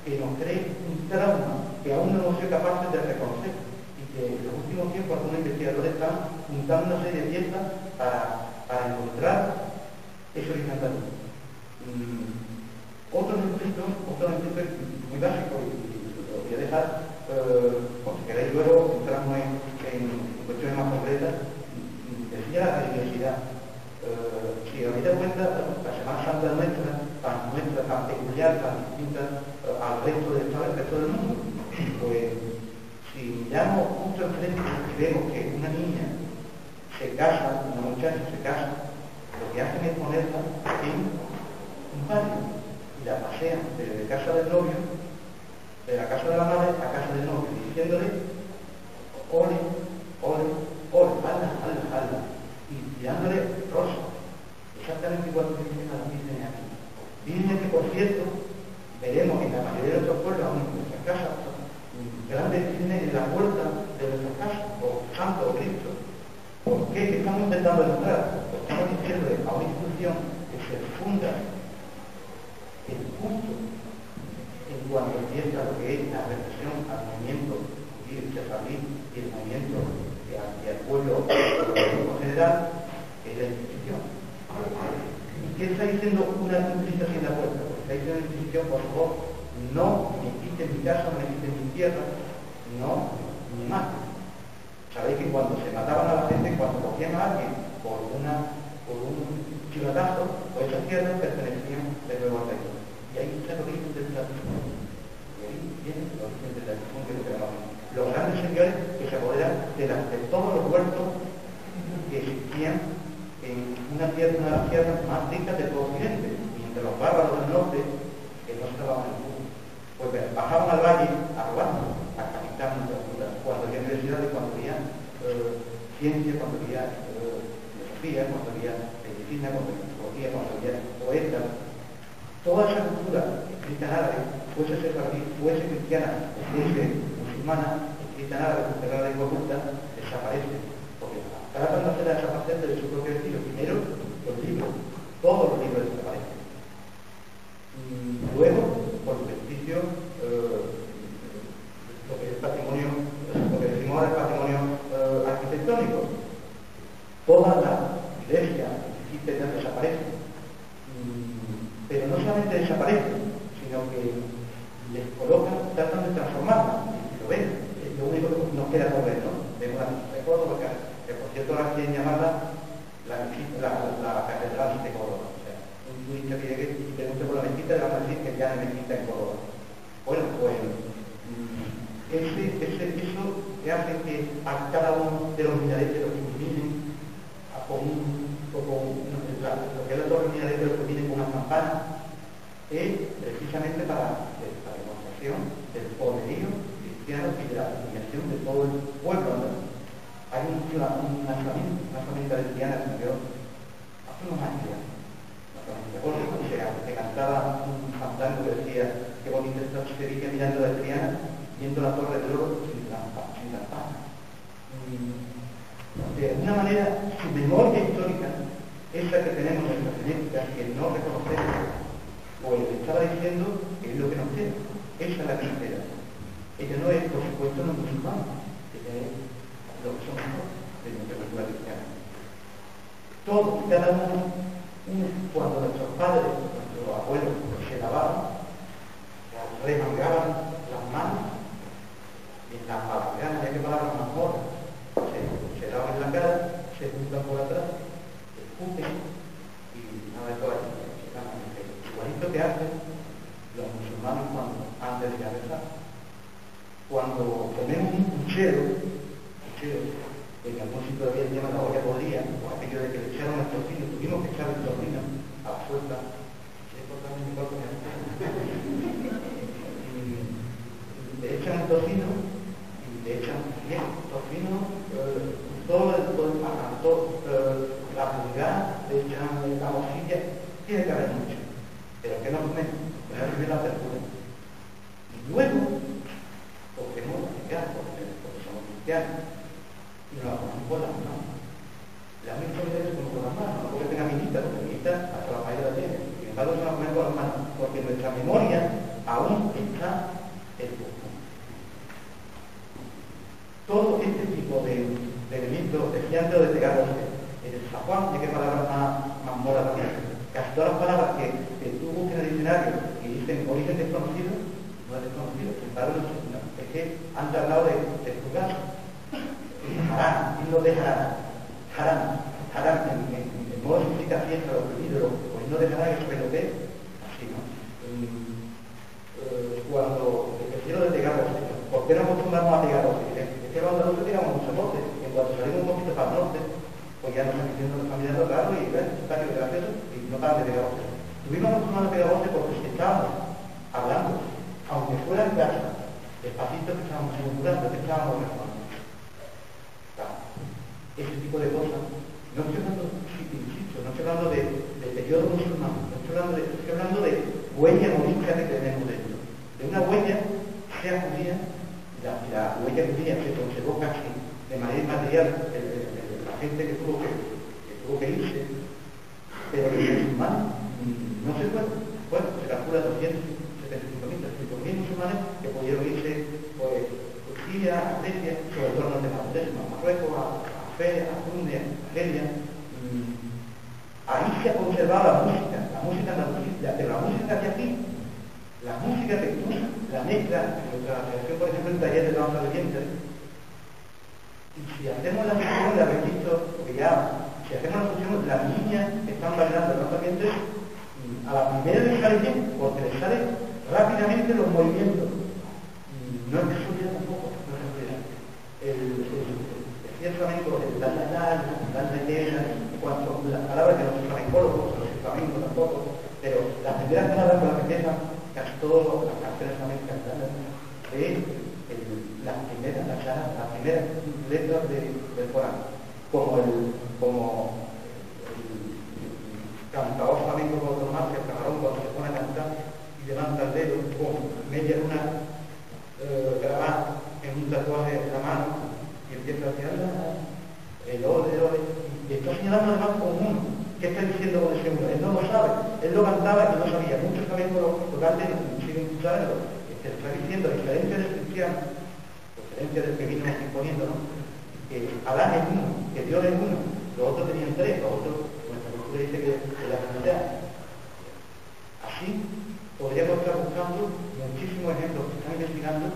D: que nos cree un trauma que aún no hemos sido capaces de reconocer y que en los últimos tiempos algunos investigadores están juntando una serie de piezas para encontrar ese origen andaluz. Otro ejemplo muy básico, y lo voy a dejar, si queréis luego entramos en cuestiones más concretas. Decía la religiosidad. Si os dais cuenta, la Semana Santa nuestra, tan peculiar, tan distinta al resto del mundo, pues si miramos justo enfrente y vemos que una niña se casa, una muchacha se casa, lo que hacen es ponerla en un patio y la pasean desde casa del novio, de la casa de la madre a casa del novio, diciéndole ole, ole, ole, hala, y tirándole rosa, exactamente igual que dicen a las vírgenes aquí. Vírgenes que, por cierto, veremos en la mayoría de nuestros pueblos, aún en nuestras casas, grandes vírgenes en la puerta de nuestras casas, o Santo o Cristo. ¿Por qué? ¿Qué estamos intentando demostrar? Pues estamos diciéndole a una institución que se funda el culto en cuanto empieza lo que es la represión al movimiento judío y el movimiento hacia el pueblo en general, es la institución. ¿Y qué está diciendo una institución en la puerta? Porque está diciendo la institución, por favor, no me quiten mi casa, no me quiten mi tierra, no me maten. Sabéis que cuando se mataban a la gente, cuando cogían a alguien por un chivatazo, pues esas tierras pertenecían de nuevo al rey. Y ahí está el origen del tradición. Y ahí viene el origen del tradición que lo llamamos. Los grandes señores que se apoderan de todos los huertos que existían en una de las tierras más ricas de todo Occidente, y entre los bárbaros del norte, que no estaban en el mundo. Pues bajaban al valle a robar, a quitar nuestra cultura, cuando había universidades, cuando había ciencia, cuando había filosofía, cuando había medicina, cuando había psicología, cuando había poetas. Toda esa cultura escrita en árabe, fuese sefardí, fuese cristiana, fuese musulmana, escrita en árabe, cerrada y corrupta, desaparece. Porque tratan de hacer desaparecer de su propio estilo. Primero, los libros, todos los libros desaparecen. Luego, por el beneficio, lo que es patrimonio, lo que decimos ahora de Córdoba, que por cierto ahora quieren llamarla la Catedral de Córdoba. O sea, un turista que llegue y pregunte por la mezquita, le van a decir que ya hay mezquita en Córdoba. Bueno, pues eso que hace que a cada uno de los minaretes los que vienen lo que es la torre minarete los que vienen con una campana es precisamente para la demostración del poderío cristiano y de la dominación de todo el pueblo, ¿no? Hay una familia cristiana que me dio hace unos años ya, que cantaba un fandango que decía qué bonito está Sevilla mirando la Triana, viendo la Torre del Oro sin campana. De alguna manera, su memoria histórica, esa que tenemos en la genética, que no reconocemos, pues le estaba diciendo que es lo que nos queda. Esa es la cristera. Ella no es, por supuesto, no musulmana, ella es lo que somos nosotros, de nuestra cultura cristiana. Todos, cada uno, cuando nuestros padres, nuestros abuelos se lavaban, remangaban las manos, en la palabra, hay que palabras más modas, se lavan en la cara, se juntan por atrás, se escupen y nada de todo eso. Igualito que hacen los musulmanes antes de rezar. Cuando comemos un puchero, en algún sitio todavía se llama la olla podrida, o aquello de que le echaron el tocino, tuvimos que echar el tocino a la fuerza. Le echan el tocino y le echan bien tocino, la pulgada, le echan la morcilla, tiene que haber mucho, pero que no comemos, que no reciben la apertura. Y luego, cogemos la picada, porque somos cristianos, y nos la ponemos por las manos. La única manera es como con las manos, no porque tenga minita, porque minita hasta la mayoría la tiene. Sin embargo, se la ponemos por las manos, porque en nuestra memoria aún está el cuerpo. Todo este tipo de elementos, decía antes de pegar en el San Juan, ¿de qué palabras más mola también? Casi todas las palabras que tú busques en el diccionario y dicen origen desconocido, no es desconocido, sin embargo, es que han tratado de juzgar. Harán, y no dejarán. Harán, en modo significa fiesta o peligro, pues no dejarán el pelote, así, ¿no? Cuando el cielo de pegar voces, ¿por qué no acostumbramos a pegar voces? Es que cuando nosotros pegamos muchas voces, en cuanto salimos un poquito para el norte, pues ya nos están diciendo los familiares claro y ven, está que gracioso, y no paran de pegar voces. Tuvimos acostumbrados a pegar voces porque estábamos hablando, aunque fuera en casa, despacito que estábamos murmurando, que estábamos rezando. Ese tipo de cosas. No estoy hablando, insisto, no estoy hablando de periodo musulmán, no estoy hablando de huella morisca que tenemos dentro. De una huella, sea judía, la huella judía se conservó casi de manera inmaterial, la gente que tuvo que irse, pero el musulmán no se fue. Bueno, se calcula 275.000 musulmanes que pudieron irse pues, a Turquía, a Grecia, sobre todo en el a Marruecos, a Fe, a Tunde, a Argelia. Ahí se ha conservado la música andalucía, pero la música de aquí, la música que tú, la mezcla, en nuestra creación, por ejemplo, en taller de danza de vientres, y si hacemos la fusión, la habéis visto, porque ya, si hacemos la fusión, las niñas están bailando danza de vientres, a la primera les sale bien, porque les sale rápidamente los movimientos. No es que suya tampoco, no es el flamenco, el la etera, en cuanto a las palabras que los flamencólogos, los flamencos tampoco, pero las primeras palabras con las que empiezan casi todas las canciones flamencas de las primeras letras del Corán, como el cantador flamenco con otro más, el camarón cuando se pone a cantar y levanta el dedo con media luna grabada en un tatuaje en la mano y empieza a decir el ole, y está señalando además con uno. ¿Qué está diciendo con ese uno? Él no lo sabe, él lo cantaba y no sabía. Muchos flamencos locales siguen escuchando, que está diciendo la diferencia del cristiano, la diferencia del que vino imponiendo, ¿no? Que Alá es uno, que Dios es uno, los otros tenían tres, los otros, nuestra cultura dice que la comunidad. Así podríamos estar buscando muchísimos ejemplos que están investigando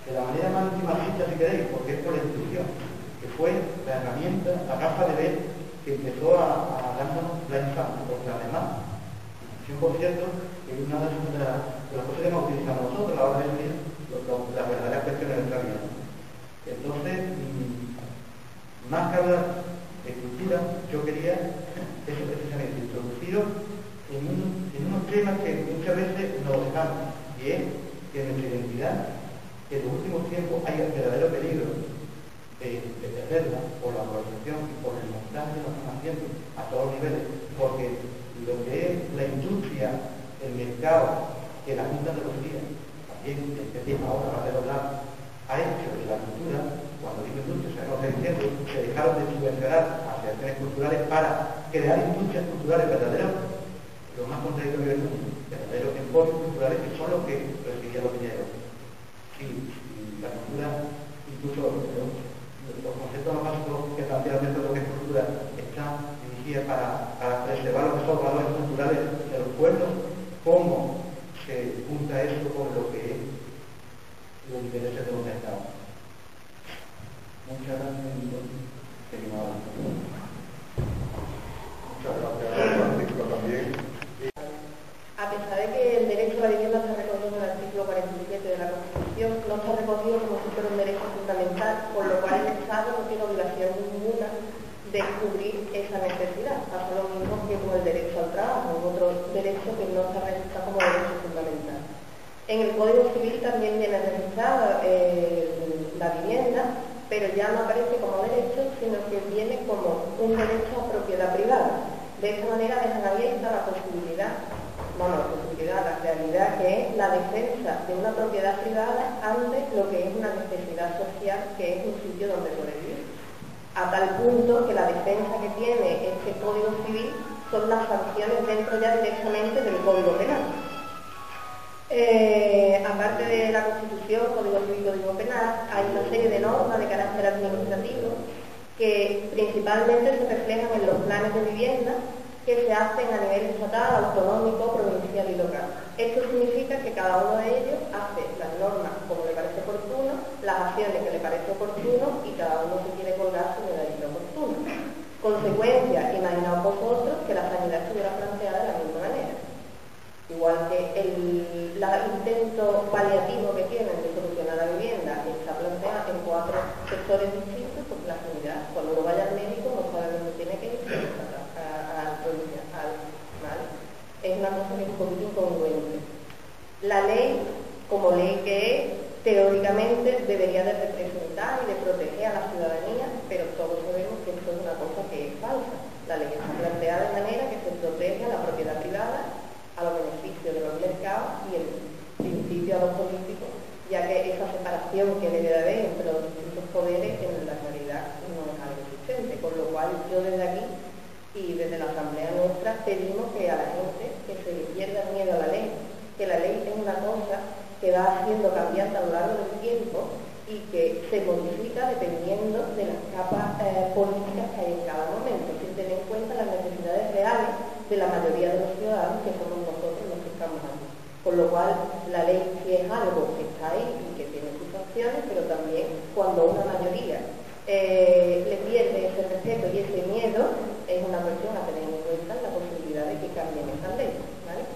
D: de la manera más antimarxista, si queréis, porque es por la intuición. herramienta, la gafa de ver que empezó a darnos la infancia, porque además, por cierto, es una de las cosas que hemos utilizado nosotros a la hora de decir las verdaderas cuestiones de nuestra vida. Entonces, más que hablar de cultura, yo quería eso precisamente, introduciros en unos temas que muchas veces nos dejamos, y es que nuestra identidad, que en los últimos tiempos hay un verdadero peligro de perderla por la globalización y por el montaje que nos están haciendo a todos los niveles, porque lo que es la industria, el mercado, que la Junta de Andalucía, también este tema ahora va a redoblar, ha hecho que la cultura, cuando digo industria, no está diciendo que dejaron de subvencionar asociaciones culturales para crear industrias culturales verdaderas, lo más contradictorio del mundo, verdaderos emporios culturales que son los que recibían los dineros. Si la cultura, incluso los conceptos más básicos que plantea dentro de lo que es cultura, están dirigidas para preservar lo que son valores culturales de los pueblos, ¿cómo se junta eso con lo que es los intereses de los mercados? Muchas gracias.
A: Muchas gracias, Francisco, también.
E: A pesar de que el derecho a la vivienda está recogido en el artículo 47 de la Constitución, no está recogido como si fuera un derecho fundamental, por lo cual el Estado no tiene obligación ninguna de cubrir esa necesidad. Pasa lo mismo que con el derecho al trabajo, un otro derecho que no está registrado como derecho fundamental. En el Código Civil también viene registrada la vivienda, pero ya no aparece como derecho, sino que viene como un derecho a propiedad privada. De esta manera dejan abierta la posibilidad, la realidad que es la defensa de una propiedad privada ante lo que es una necesidad social, que es un sitio donde sobrevivir. A tal punto que la defensa que tiene este Código Civil son las sanciones dentro ya directamente del Código Penal. Aparte de la Constitución, Código Civil y Código Penal, hay una serie de normas de carácter administrativo que principalmente se reflejan en los planes de vivienda que se hacen a nivel estatal, autonómico, provincial y local. Esto significa que cada uno de ellos hace las normas como le parece oportuno, las acciones que le parece oportuno y cada uno se quiere colgar su medallita oportuna. Consecuencia, imaginaos vosotros que la sanidad estuviera planteada de la misma manera. Igual que el intento paliativo que tienen de solucionar la vivienda está planteada en 4 sectores distintos, porque la sanidad, cuando uno vaya al médico, no sabe dónde tiene que ir, ¿vale? Es una cosa que es un poquito incongruente. La ley, como ley que es, teóricamente debería de representar y de proteger a la ciudadanía, pero todos sabemos que esto es una cosa que es falsa. La ley está planteada de manera que se protege a la propiedad privada, a los beneficios de los mercados y el principio a los políticos, ya que esa separación que debe de haber entre los distintos poderes en la actualidad no es algo existente, con lo cual yo desde aquí y desde la Asamblea nuestra pedimos que a la gente que se le pierda miedo a la ley, que la ley es una cosa que va siendo cambiante a lo largo del tiempo y que se modifica dependiendo de las capas políticas que hay en cada momento, sin tener en cuenta las necesidades reales de la mayoría de los ciudadanos que somos nosotros los que estamos aquí. Con lo cual, la ley sí es algo que está ahí y que tiene sus sanciones, pero también cuando una mayoría le pierde ese respeto y ese miedo, es una cuestión a tener en cuenta la posibilidad de que cambien esas leyes, ¿vale?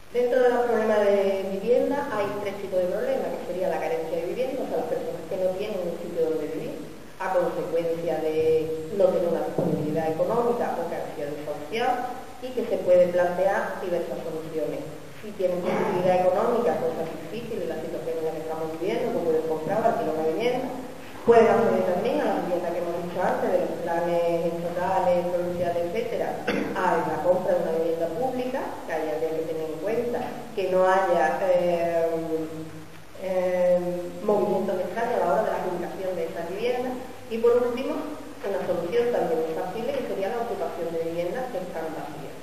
E: Dentro de los problemas de vivienda hay 3 tipos de problemas, que sería la carencia de vivienda, o sea, las personas que no tienen un sitio donde vivir, a consecuencia de no tener una disponibilidad económica o que han sido desahuciados, y que se puede plantear diversas soluciones. Si tienen posibilidad económica, cosas difíciles, la situación en la que estamos viviendo, no pueden comprar o alquilar una vivienda, pueden acceder también a la vivienda que hemos dicho antes, de los planes estatales, provinciales, etcétera, a la compra de una vivienda pública, que habría que tener en cuenta que no haya movimientos extraños a la hora de la publicación de esas viviendas. Y por último, una solución también muy factible, que sería la ocupación de viviendas que están vacías,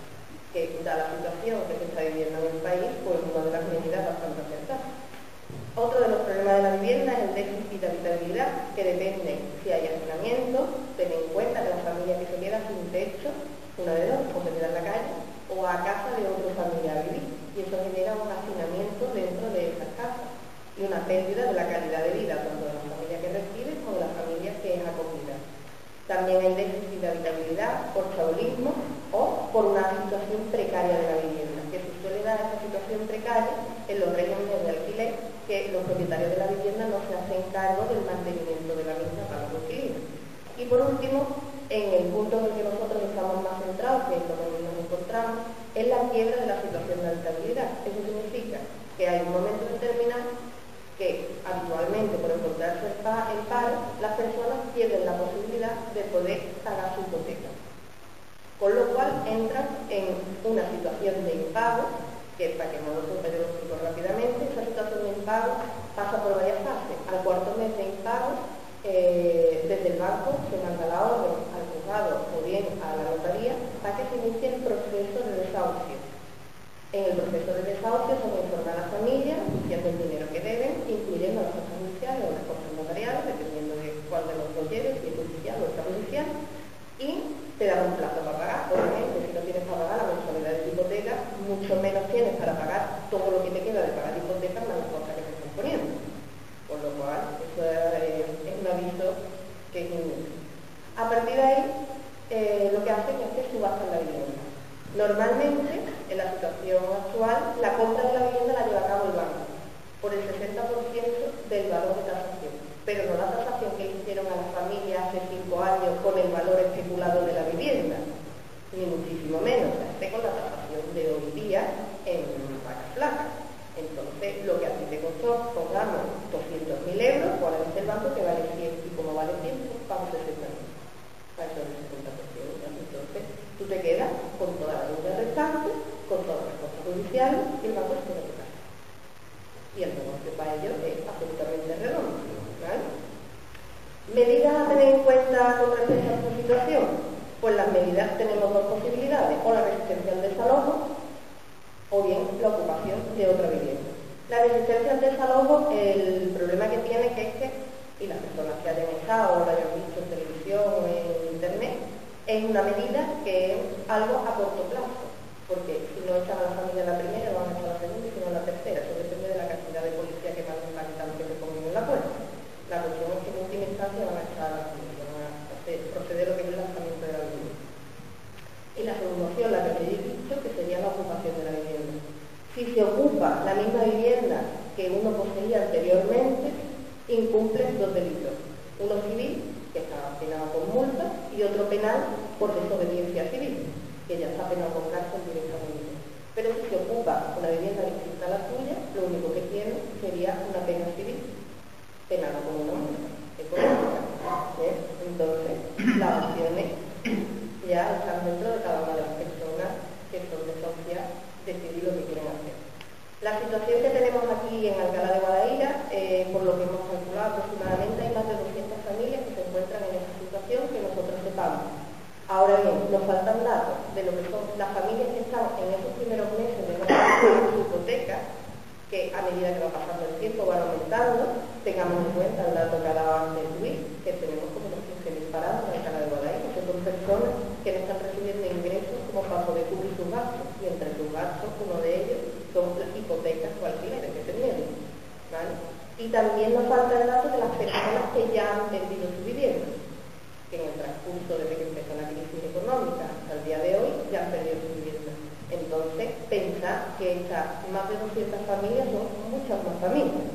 E: que da la situación que se está viviendo en el país, pues una de las medidas bastante acertadas. Otro de los problemas de la vivienda es el déficit de habitabilidad, que depende si hay hacinamiento, tener en cuenta que la familia que se queda sin techo, una de dos, o se queda en la calle, o a casa de otro familiar a vivir, y eso genera un hacinamiento dentro de esas casas, y una pérdida de la calidad de vida, tanto de la familia que recibe como de la familia que es acogida. También hay déficit de habitabilidad por chabolismo o por una situación precaria de la vivienda, que se suele dar esa situación precaria en los regímenes de alquiler, que los propietarios de la vivienda no se hacen cargo del mantenimiento de la misma para los inquilinos. Y por último, en el punto en el que nosotros estamos más centrados, que es lo que nos encontramos, es la quiebra de la situación de habitabilidad. Eso significa que hay un momento determinado que habitualmente por encontrarse en paro, las personas pierden la posibilidad de poder pagar su hipoteca. Con lo cual entran en una situación de impago, que para que no lo explico rápidamente, esa situación de impago pasa por varias fases. Al cuarto mes de impago, desde el banco se manda la orden al juzgado o bien a la notaría para que se inicie el proceso de desahucio. En el proceso de desahucio se informa a la familia diciendo el dinero que deben, incluyendo las cosas judiciales o las cosas notariales, dependiendo de cuál de los dos lleves, si es judicial o extrajudicial, y te dan un plazo para pagar. Obviamente, si no tienes para pagar la mensualidad de tu hipoteca, mucho menos tienes para pagar todo lo que te queda de pagar de hipoteca más las cosas que te están poniendo. Por lo cual, eso es un aviso que es inútil. A partir de ahí, lo que hacen es que subastan la vivienda. Normalmente, en la situación actual, la compra de la vivienda la lleva a cabo el banco por el 60% del valor de tasación, pero no la tasación que hicieron a la familia hace 5 años con el valor especulado de la vivienda, ni muchísimo menos, con la tasación de hoy día en vacas flacas. Entonces, lo que a ti te costó, pongamos 200.000 euros, ahora dice el banco que vale 100, y como vale 100, pues pago 60.000. Para eso es el 60%. Entonces, tú te quedas con toda la deuda restante, con todas las cosas judiciales, y el banco se queda tu casa. Y el negocio para ellos es absolutamente redondo, ¿vale? ¿Medidas a tener en cuenta con respecto a esta situación? Pues las medidas tenemos dos posibilidades, o la resistencia al desalojo, o bien la ocupación de otra vivienda. La resistencia al desalojo, el problema que tiene que es que, y las personas que hayan estado o lo hayan visto en televisión o en internet, es una medida que es algo a corto plazo, porque si no echan a la familia la primera, van a echar a la segunda y si no a la tercera. Eso depende de la cantidad de policía que van a que se pongan en la puerta. La cuestión es que en última instancia van a echar a la familia, van a proceder lo que es el lanzamiento de la vivienda. Y la segunda opción, la que me he dicho, que sería la ocupación de la vivienda. Si se ocupa la misma vivienda que uno poseía anteriormente, incumple dos delitos. Uno civil, que está penado con multa, y otro penal por desobediencia civil, que ya está penado con cárcel directamente. Pero si se ocupa una vivienda distinta a la tuya, lo único que tiene sería una pena civil, penada con una multa económica. Entonces, las opciones ya están dentro de cada una de las personas que son desahuciadas, decidir lo que quieren hacer. La situación que tenemos aquí en Alcalá de Guadaira, por lo que hemos calculado aproximadamente, hay más de 200 familias que se encuentran en esa situación que nosotros sepamos. Ahora bien, nos faltan datos de lo que son las familias que están en esos primeros meses de no pagar su hipoteca, que a medida que va pasando el tiempo van aumentando. Tengamos en cuenta el dato que ha dado antes Luis, que tenemos como unos 15.000 parados en Alcalá de Guadaira, que son personas que no están recibiendo ingresos como para poder cubrir sus gastos, y entre sus gastos, uno de ellos son las hipotecas o alquileres que tenían, ¿vale? Y también nos falta el dato de las personas que ya han vendido su vivienda, que en el transcurso desde que empezó la crisis económica hasta el día de hoy ya han perdido su vivienda. Entonces, pensar que estas más de 200 familias son muchas más familias,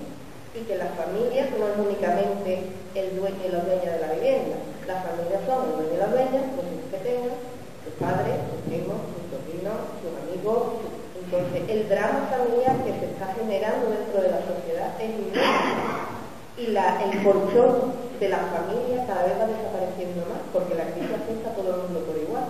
E: y que las familias no es únicamente el dueño y la dueña de la vivienda. Las familias son el dueño y la dueña, los hijos que tengan, sus padres, sus primos, sus sobrinos, sus amigos. Entonces, el drama familiar que se está generando dentro de la sociedad es inmenso. Y el colchón de las familias cada vez va desapareciendo más, porque la crisis afecta a todo el mundo por igual.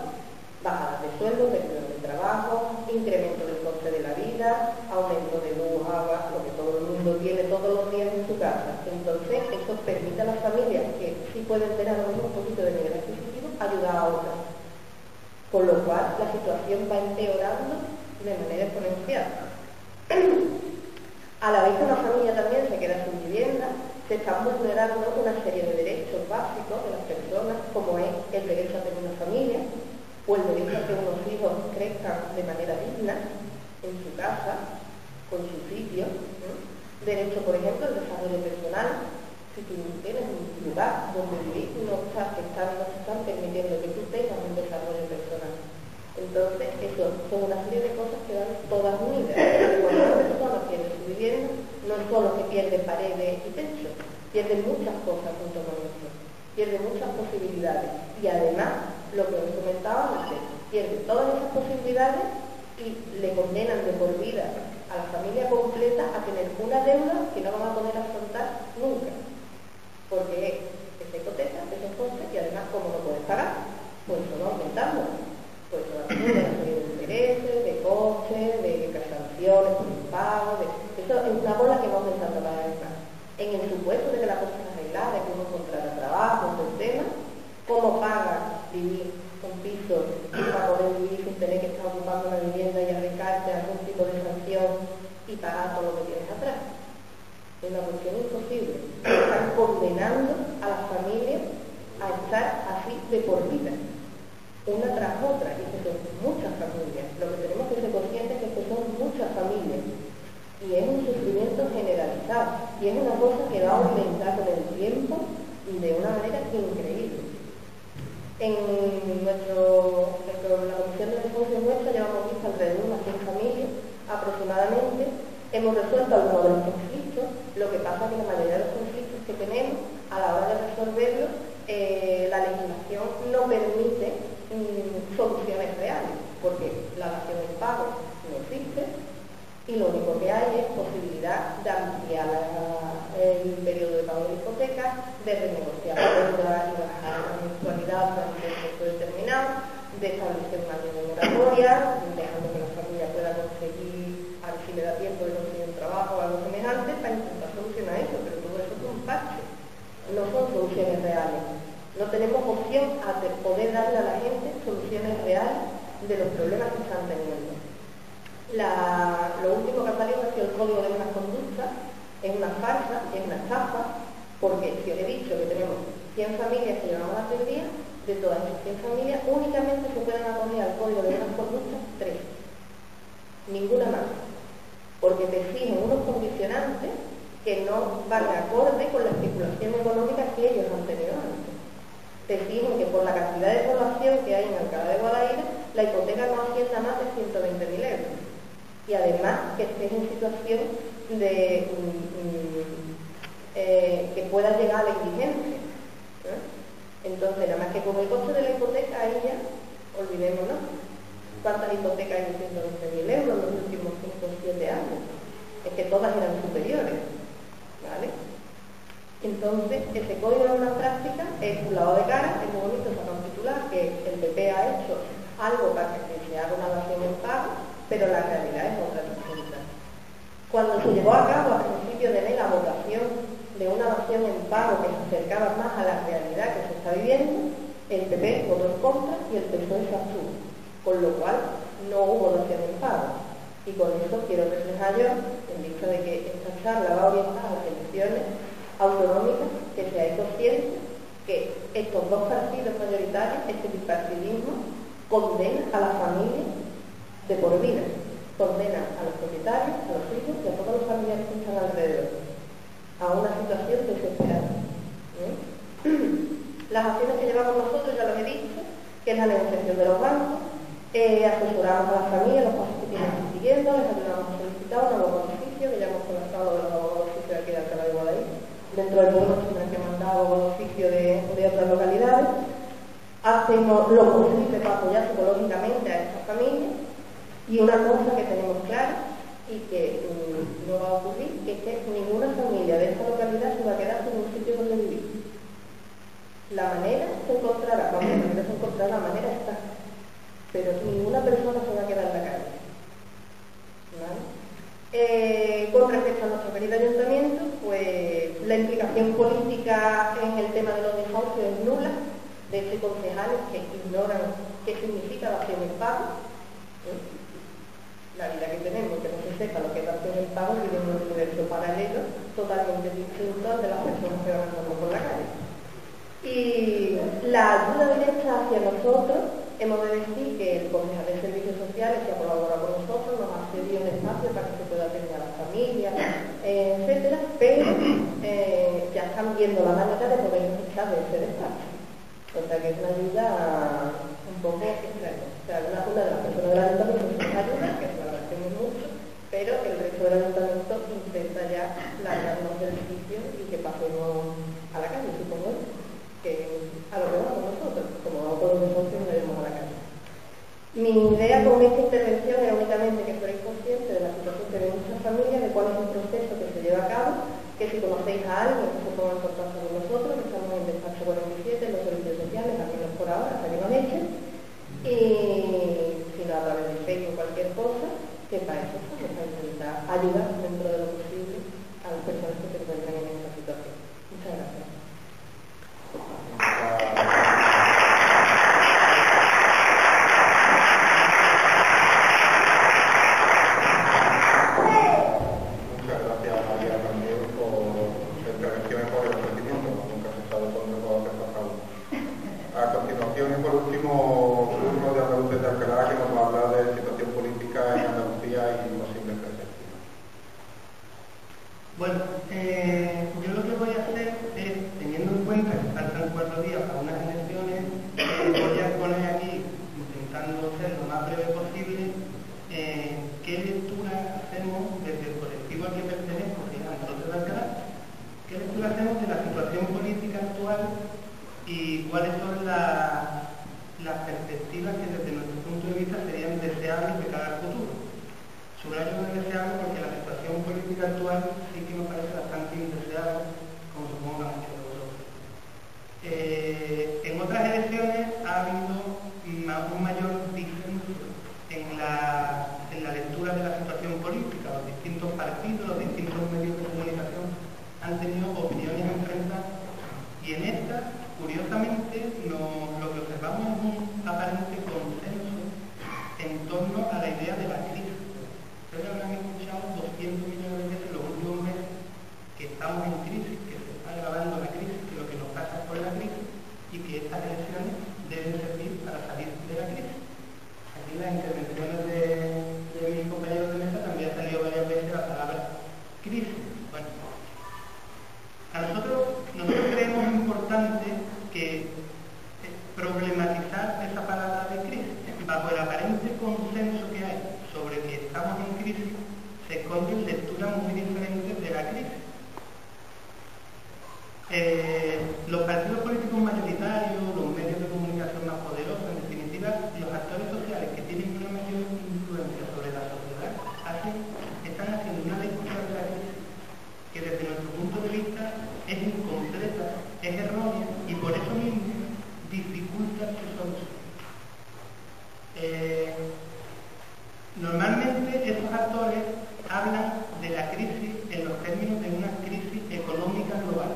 E: Bajadas de sueldo, pérdida de trabajo, incremento del coste de la vida, aumento de luz, agua, lo que todo el mundo tiene todos los días en su casa. Entonces, esto permite a las familias que sí pueden tener un poquito de nivel adquisitivo, ayudar a otras. Con lo cual, la situación va empeorando de manera exponencial. A la vez que una familia también se queda sin vivienda, se están vulnerando una serie de derechos básicos de las personas, como es el derecho a tener una familia, o el derecho a que unos hijos crezcan de manera digna en su casa, con su sitio. Derecho, por ejemplo, al desarrollo personal. Si tú tienes un lugar donde vivir, no estás eso son una serie de cosas que van todas unidas. Cuando una persona pierde su vivienda, no es solo que pierde paredes y techo, pierde muchas cosas junto con esto, pierde muchas posibilidades. Y además, lo que os comentaba antes, pierde todas esas posibilidades y le condenan de por vida a la familia completa a tener una deuda que no van a poder afrontar nunca. Porque esa hipoteca, esos costes, y además, como no puedes pagar, pues eso va aumentando. Pues eso va a tener una serie de intereses, de costes, de sanciones por impago, eso es una bola que va aumentando cada vez más. En el supuesto de que la cosa es arreglada, de que uno encontrara trabajo, un tema, ¿cómo paga vivir un piso para poder vivir sin tener que estar ocupando una vivienda y arriesgarte a algún tipo de sanción y pagar todo lo que tienes atrás? Es una cuestión imposible. Están condenando a las familias a estar así de por vida, una tras otra, y que son muchas familias. Lo que tenemos que ser conscientes es que son muchas familias y es un sufrimiento generalizado y es una cosa que va a aumentar con el tiempo de una manera increíble. En la Comisión de Negocios nuestra llevamos visto alrededor de unas 100 familias aproximadamente. Hemos resuelto algunos de los conflictos. Lo que pasa es que la mayoría de los conflictos que tenemos, a la hora de resolverlos, la legislación no permite soluciones reales, porque la dación en pago no existe y lo único que hay es posibilidad de ampliar el periodo de pago de hipoteca, de renegociar la deuda y bajar la mensualidad durante un tiempo determinado, de establecer una ley de moratoria, dejando que la familia pueda conseguir, a ver si le da tiempo de conseguir un trabajo o algo semejante, para intentar solucionar eso, pero todo eso es un parche, no son soluciones reales. No tenemos opción a poder darle a la gente soluciones reales de los problemas que están teniendo. Lo último que ha salido ha sido el Código de Buenas Conductas. Es una farsa, es una estafa, porque si os he dicho que tenemos 100 familias que llevamos a 3 días, de todas esas 100 familias únicamente se pueden acoger al Código de Buenas Conductas 3, ninguna más, porque te exigen unos condicionantes que no van acorde con la especulación económica que ellos han tenido antes. Te exigen que por la cantidad de población que hay en Alcalá de Guadaira, la hipoteca no ascienda más de 120.000 euros. Y además que estés en situación de que pueda llegar a la indigencia. Entonces, nada más que con el coste de la hipoteca, ahí ya, olvidémonos, ¿cuántas hipotecas hay de 120.000 euros en los últimos 5 o 7 años? Es que todas eran superiores, ¿vale? Entonces, ese código de una práctica es un lado de cara, es muy bonito sacar un titular que el PP ha hecho algo para que se haga una dación en pago, pero la realidad es otra distinta. Cuando se llevó a cabo a principio de enero la votación de una dación en pago que se acercaba más a la realidad que se está viviendo, el PP votó en contra y el PSOE se abstuvo, con lo cual no hubo dación en pago. Y con eso quiero reflejar yo, en vista de que esta charla va orientada a las elecciones autonómicas, que seáis conscientes que estos dos partidos mayoritarios, este bipartidismo, condena a la familia de por vida, condena a los propietarios, a los hijos y a todos los familiares que están alrededor a una situación desesperada. Las acciones que llevamos nosotros, ya lo he dicho, que es la negociación de los bancos, asesoramos a las familias, los pasos que tienen que ir siguiendo, les ayudamos a solicitar un nuevo beneficio, que ya hemos conectado de los abogados oficios de aquí de Alcalá de Guadaira. Dentro del pueblo tendrán que mandar abogados oficios de otras localidades. Hacemos lo posible para apoyar psicológicamente a estas familias. Y una cosa que tenemos clara y que no va a ocurrir, es que ninguna familia de esta localidad se va a quedar sin un sitio donde vivir. La manera se encontrará, la manera está, pero ninguna persona se va a quedar en la calle. ¿Vale? Con respecto a nuestro querido ayuntamiento, pues la implicación política en el tema de los desahucios es nula. De hecho, hay concejales que ignoran qué significa dación en pago. La vida que tenemos, que no se sepa lo que es dación en pago, viviendo en un universo paralelo totalmente distinto al de las personas que van andando por la calle. Y la ayuda directa hacia nosotros, hemos de decir que el concejal de Servicios Sociales, que ha colaborado con nosotros, nos ha cedido un espacio para que se pueda atender a las familias, etcétera, pero ya están viendo la manera de poder echar de ese despacho. O sea que es una ayuda un poco extraña. O sea, una de las personas del ayuntamiento largarnos del sitio y que pasemos a la calle, supongo, que a lo que vamos nosotros, como vamos con los socios, nos iremos a la calle. Mi idea con esta intervención era únicamente que fuerais conscientes de la situación que viven muchas familias, de cuál es el proceso que se lleva a cabo, que si conocéis a alguien que se ponga en contacto con nosotros, que estamos en Despacho 47, en los servicios sociales, al menos por ahora, hasta que nos echen, y si no a través de Facebook o cualquier cosa, que para eso estamos, para intentar ayudar dentro de lo posible a las personas que se encuentran en esta situación. Muchas gracias.
F: Bueno, yo lo que voy a hacer es, teniendo en cuenta que faltan 4 días para unas elecciones, voy a poner aquí, intentando ser lo más breve posible, qué lectura hacemos desde el colectivo al que pertenezco, que es Antonio de Alcalá, qué lectura hacemos de la situación política actual y cuáles son las perspectivas que desde nuestro punto de vista serían deseables de cara al futuro. Subrayo no es deseable porque la situación política actual sí que me parece bastante indeseable, como supongo que muchos de vosotros. En otras elecciones ha habido un mayor disenso en la lectura de la situación política. Los distintos partidos, los distintos medios de comunicación han tenido opiniones enfrentadas y en esta, curiosamente, lo que observamos es un aparente consenso en torno a la idea de la crisis. Ustedes habrán escuchado 200 millones de veces en los últimos meses que estamos en crisis, que se está agravando la crisis, que lo que nos pasa es por la crisis y que estas elecciones deben servir para salir de la crisis. Aquí en las intervenciones de mis compañeros de mesa también ha salido varias veces la palabra crisis. Bueno, a nosotros creemos importante que problematizar esa palabra de crisis bajo el aparente consenso que hay sobre que estamos en crisis, se esconden lecturas muy diferentes de la crisis. Los partidos políticos mayoritarios, los medios de comunicación más poderosos, en definitiva, los actores sociales que tienen una mayor influencia sobre la sociedad, están haciendo una lectura de la crisis que desde nuestro punto de vista es incompleta, es errónea y por eso mismo dificulta su solución. Normalmente estos actores hablan de la crisis en los términos de una crisis económica global.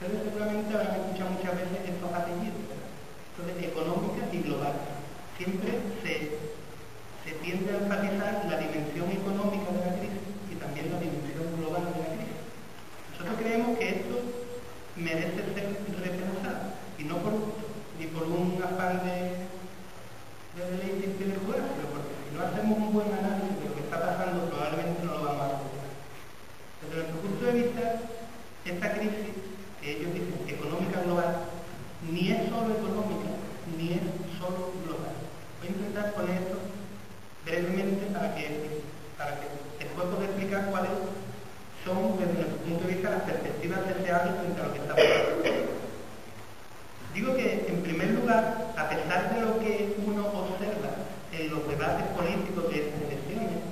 F: Ustedes seguramente habrán escuchado muchas veces estos apellidos, ¿verdad? Entonces, económica y global. Siempre se tiende a enfatizar la dimensión económica de la crisis y también la dimensión global de la crisis. Nosotros creemos que esto merece ser repensado y no ni por un afán de deleite intelectual, sino porque si no hacemos un buen análisis de lo que está pasando, probablemente no lo vamos a solucionar. Desde nuestro punto de vista, esta crisis, que ellos dicen económica global, ni es solo económica, ni es solo global. Voy a intentar poner esto brevemente para que después pueda explicar cuáles son, desde nuestro punto de vista, las perspectivas deseables frente a lo que está pasando. Digo que, en primer lugar, a pesar de lo que uno observa en los debates políticos de estas elecciones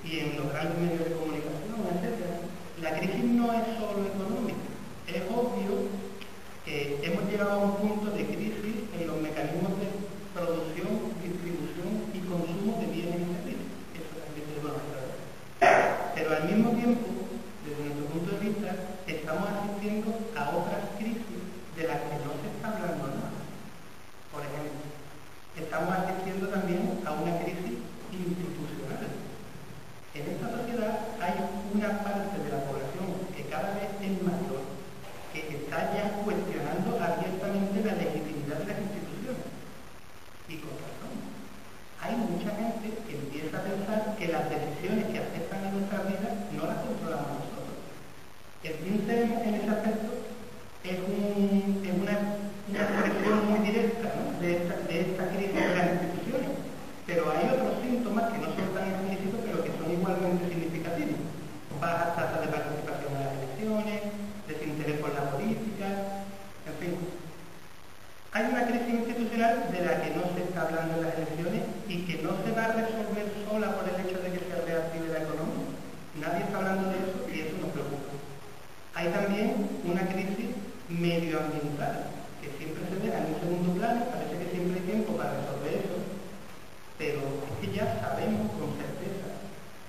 F: y en los grandes medios de comunicación, etc., la crisis no es solo económica. Es obvio que hemos llegado a un punto de crisis en los mecanismos de producción, distribución y consumo de bienes y servicios. Eso también tenemos que saber. Pero al mismo tiempo, desde nuestro punto de vista, estamos asistiendo a otras crisis de las que no se está hablando nada. Por ejemplo, estamos asistiendo también a una crisis institucional. En esta sociedad hay una parte de la población que cada vez es mayor, que está ya cuestionando abiertamente la legitimidad de las instituciones. Y con razón. Hay mucha gente que empieza a pensar que las decisiones que afectan a nuestra vida no las controlamos nosotros. El PINCEM en ese aspecto es una expresión muy directa, ¿no?, de esta crisis de las instituciones, pero hay otros síntomas que no son tan explícitos pero que son igualmente significativos. Baja está hablando en las elecciones y que no se va a resolver sola por el hecho de que se reactive la economía. Nadie está hablando de eso y eso nos preocupa. Hay también una crisis medioambiental que siempre se deja en un segundo plano, parece que siempre hay tiempo para resolver eso, pero es que ya sabemos con certeza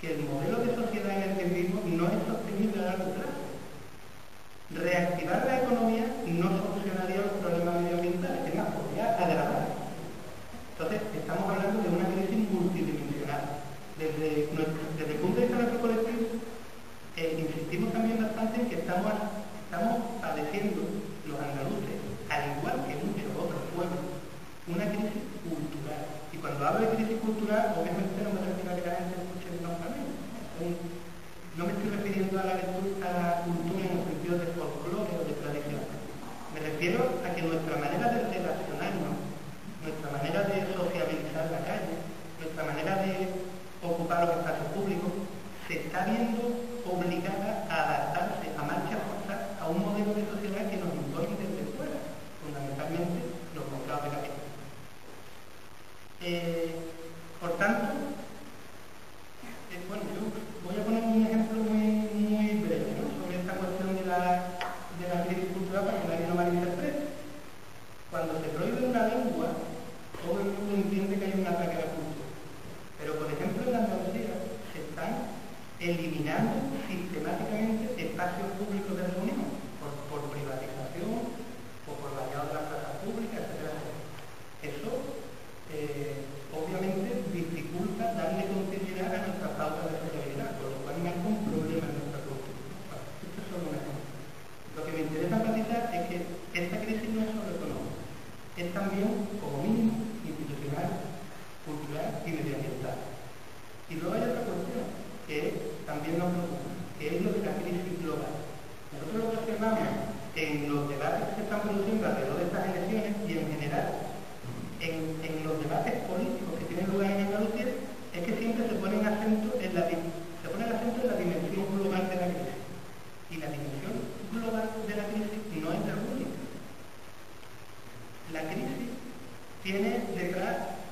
F: que el modelo de sociedad en el que vivimos no es sostenible a largo plazo. Reactivar la economía no solucionaría los problemas medioambientales, es más, podría agravar. Entonces, estamos hablando de una crisis multidimensional. Desde el punto de vista de nuestro colectivo, insistimos también bastante en que estamos padeciendo los andaluces, al igual que muchos otros pueblos, una crisis cultural. Y cuando hablo de crisis cultural, obviamente no me refiero a que la gente escuche los caminos. No me estoy refiriendo a la cultura en el sentido de folclore o de tradición. Me refiero a que nuestra manera de relacionarnos, nuestra manera de sociabilizar la calle, nuestra manera de ocupar los espacios públicos, se está viendo obligada a adaptarse a marcha forzada a un modelo de sociedad que nos impone desde fuera, fundamentalmente los mercados de capital. Por tanto, bueno, yo voy a poner un ejemplo muy breve, ¿no?, sobre esta cuestión de la crisis cultural para que nadie lo malinterprete. Cuando se prohíbe una lengua, todo el mundo entiende que hay un ataque a la cultura. Pero, por ejemplo, en la Andalucía se están eliminando sistemáticamente espacios públicos de reunión por privatización o por vaciado de las plazas públicas, etcétera. Eso obviamente dificulta darle continuidad a nuestras pautas de sociabilidad, por lo cual marca un problema en nuestra cultura. Bueno, esto es solo un ejemplo. Lo que me interesa enfatizar es que esta crisis no es solo económica, es también, como mínimo, institucional, cultural y medioambiental. Y luego hay otra cuestión que también nos preocupa, que es lo de la crisis global. Nosotros lo que observamos en los debates que se están produciendo alrededor de estas elecciones y en general en los debates políticos que tienen lugar en Andalucía es que siempre se pone el acento en la dimensión global de la crisis. Y la dimensión global de la crisis no es la única. La crisis tiene detrás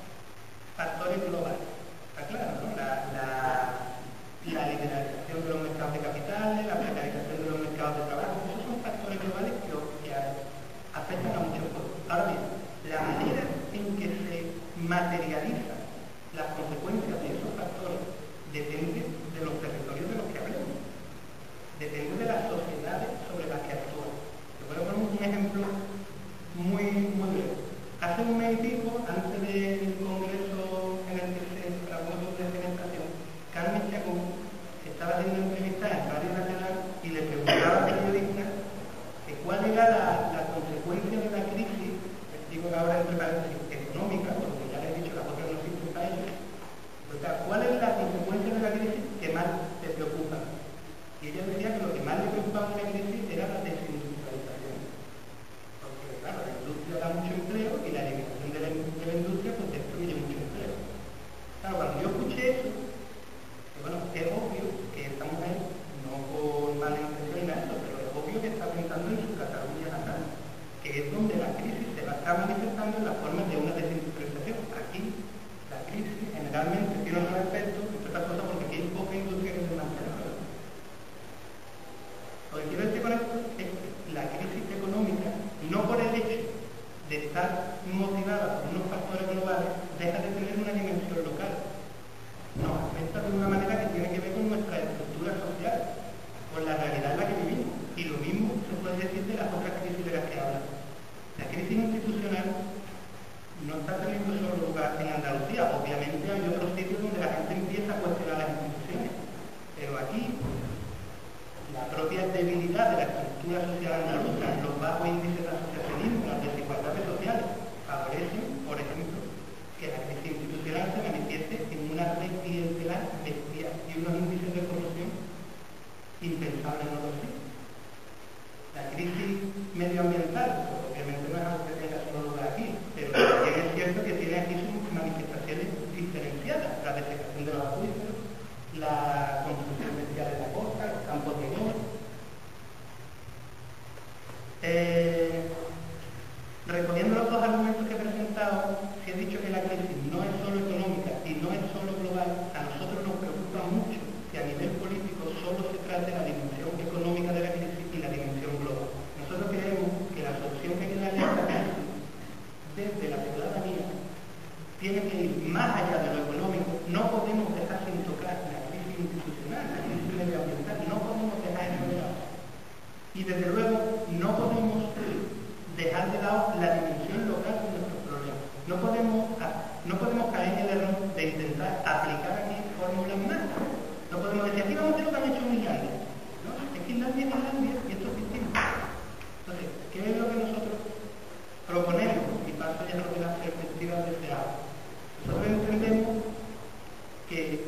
F: factores globales. Está claro, ¿no? La liberalización de los mercados de capitales, la precarización de los mercados de trabajo, esos son factores globales que afectan a muchos pueblos. Ahora bien, la manera en que se materializan las consecuencias de esos factores depende de los territorios de los que hablemos, depende de las sociedades sobre las que actúan. Te voy a poner un ejemplo muy breve. Hace un mes y pico, antes del congreso en el que se trabajó sobre defenestración, Carmen Chacón estaba haciendo una entrevista en Radio Nacional y le preguntaba al periodista que cuál era la consecuencia de la crisis, digo ahora entre paréntesis, económica, porque ya les he dicho las otras no existen para ellos, o sea, cuál es la consecuencia de la crisis que más te preocupa. Y ella decía que lo que más le preocupaba de la crisis era la desindustrialización. Porque, claro, la industria da mucho empleo y la eliminación de la industria pues destruye mucho empleo. Claro, cuando yo escuché eso, bueno, es obvio que esta mujer, no con mala intención ni nada, pero es obvio que está pensando en su Cataluña natal, que es donde la crisis se va a estar manifestando en la forma de una desindustrialización. Aquí, la crisis generalmente tiene otros efectos, entre otras cosas porque aquí hay poca industria que se mantiene. Lo que quiero decir con esto es que la crisis económica, no por el hecho de estar motivada por unos factores globales, deja de tener una dimensión local. Nos afecta de una manera que tiene que ver con nuestra estructura social, con la realidad en la que vivimos. Y lo mismo se puede decir de las otras crisis de las que hablamos. La crisis institucional no está teniendo solo lugar en Andalucía. Obviamente hay otros sitios donde la gente empieza a cuestionar las instituciones. Pero aquí, la propia debilidad de la estructura social andaluza, los bajos índices de asociacionismo, las desigualdades sociales, favorecen, por ejemplo, que la crisis institucional se manifieste en una red clientelar bestial y unos índices de corrupción impensables en otros sitios. La crisis medioambiental, pues, obviamente no es algo que tenga solo lugar aquí, pero también es cierto que tiene aquí sus manifestaciones diferenciadas: la desecación de los acuíferos, la construcción bestial de la costa, los campos de golf. Recogiendo los dos argumentos que he presentado, si he dicho que la crisis dejar de lado la dimensión local de nuestros problemas. No podemos caer en el error de intentar aplicar aquí fórmulas mágicas. No podemos decir, aquí vamos a hacer lo que han hecho en Islandia. No, es que Islandia es Islandia y esto es distinto. Entonces, ¿qué es lo que nosotros proponemos? Y paso ya a lo de las perspectivas deseadas. Nosotros entendemos que,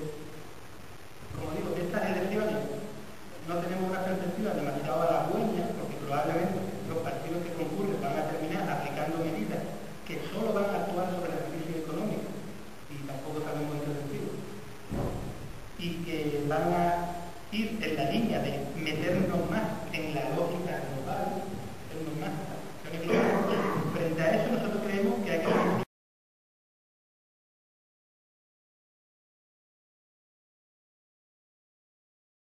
F: como digo, estas elecciones no tenemos una perspectiva demasiado halagüeña, porque probablemente los partidos que concurren van a terminar aplicando medidas que solo van a actuar sobre la crisis económica, y tampoco sabemos en qué sentido, y que van a ir en la línea de meternos más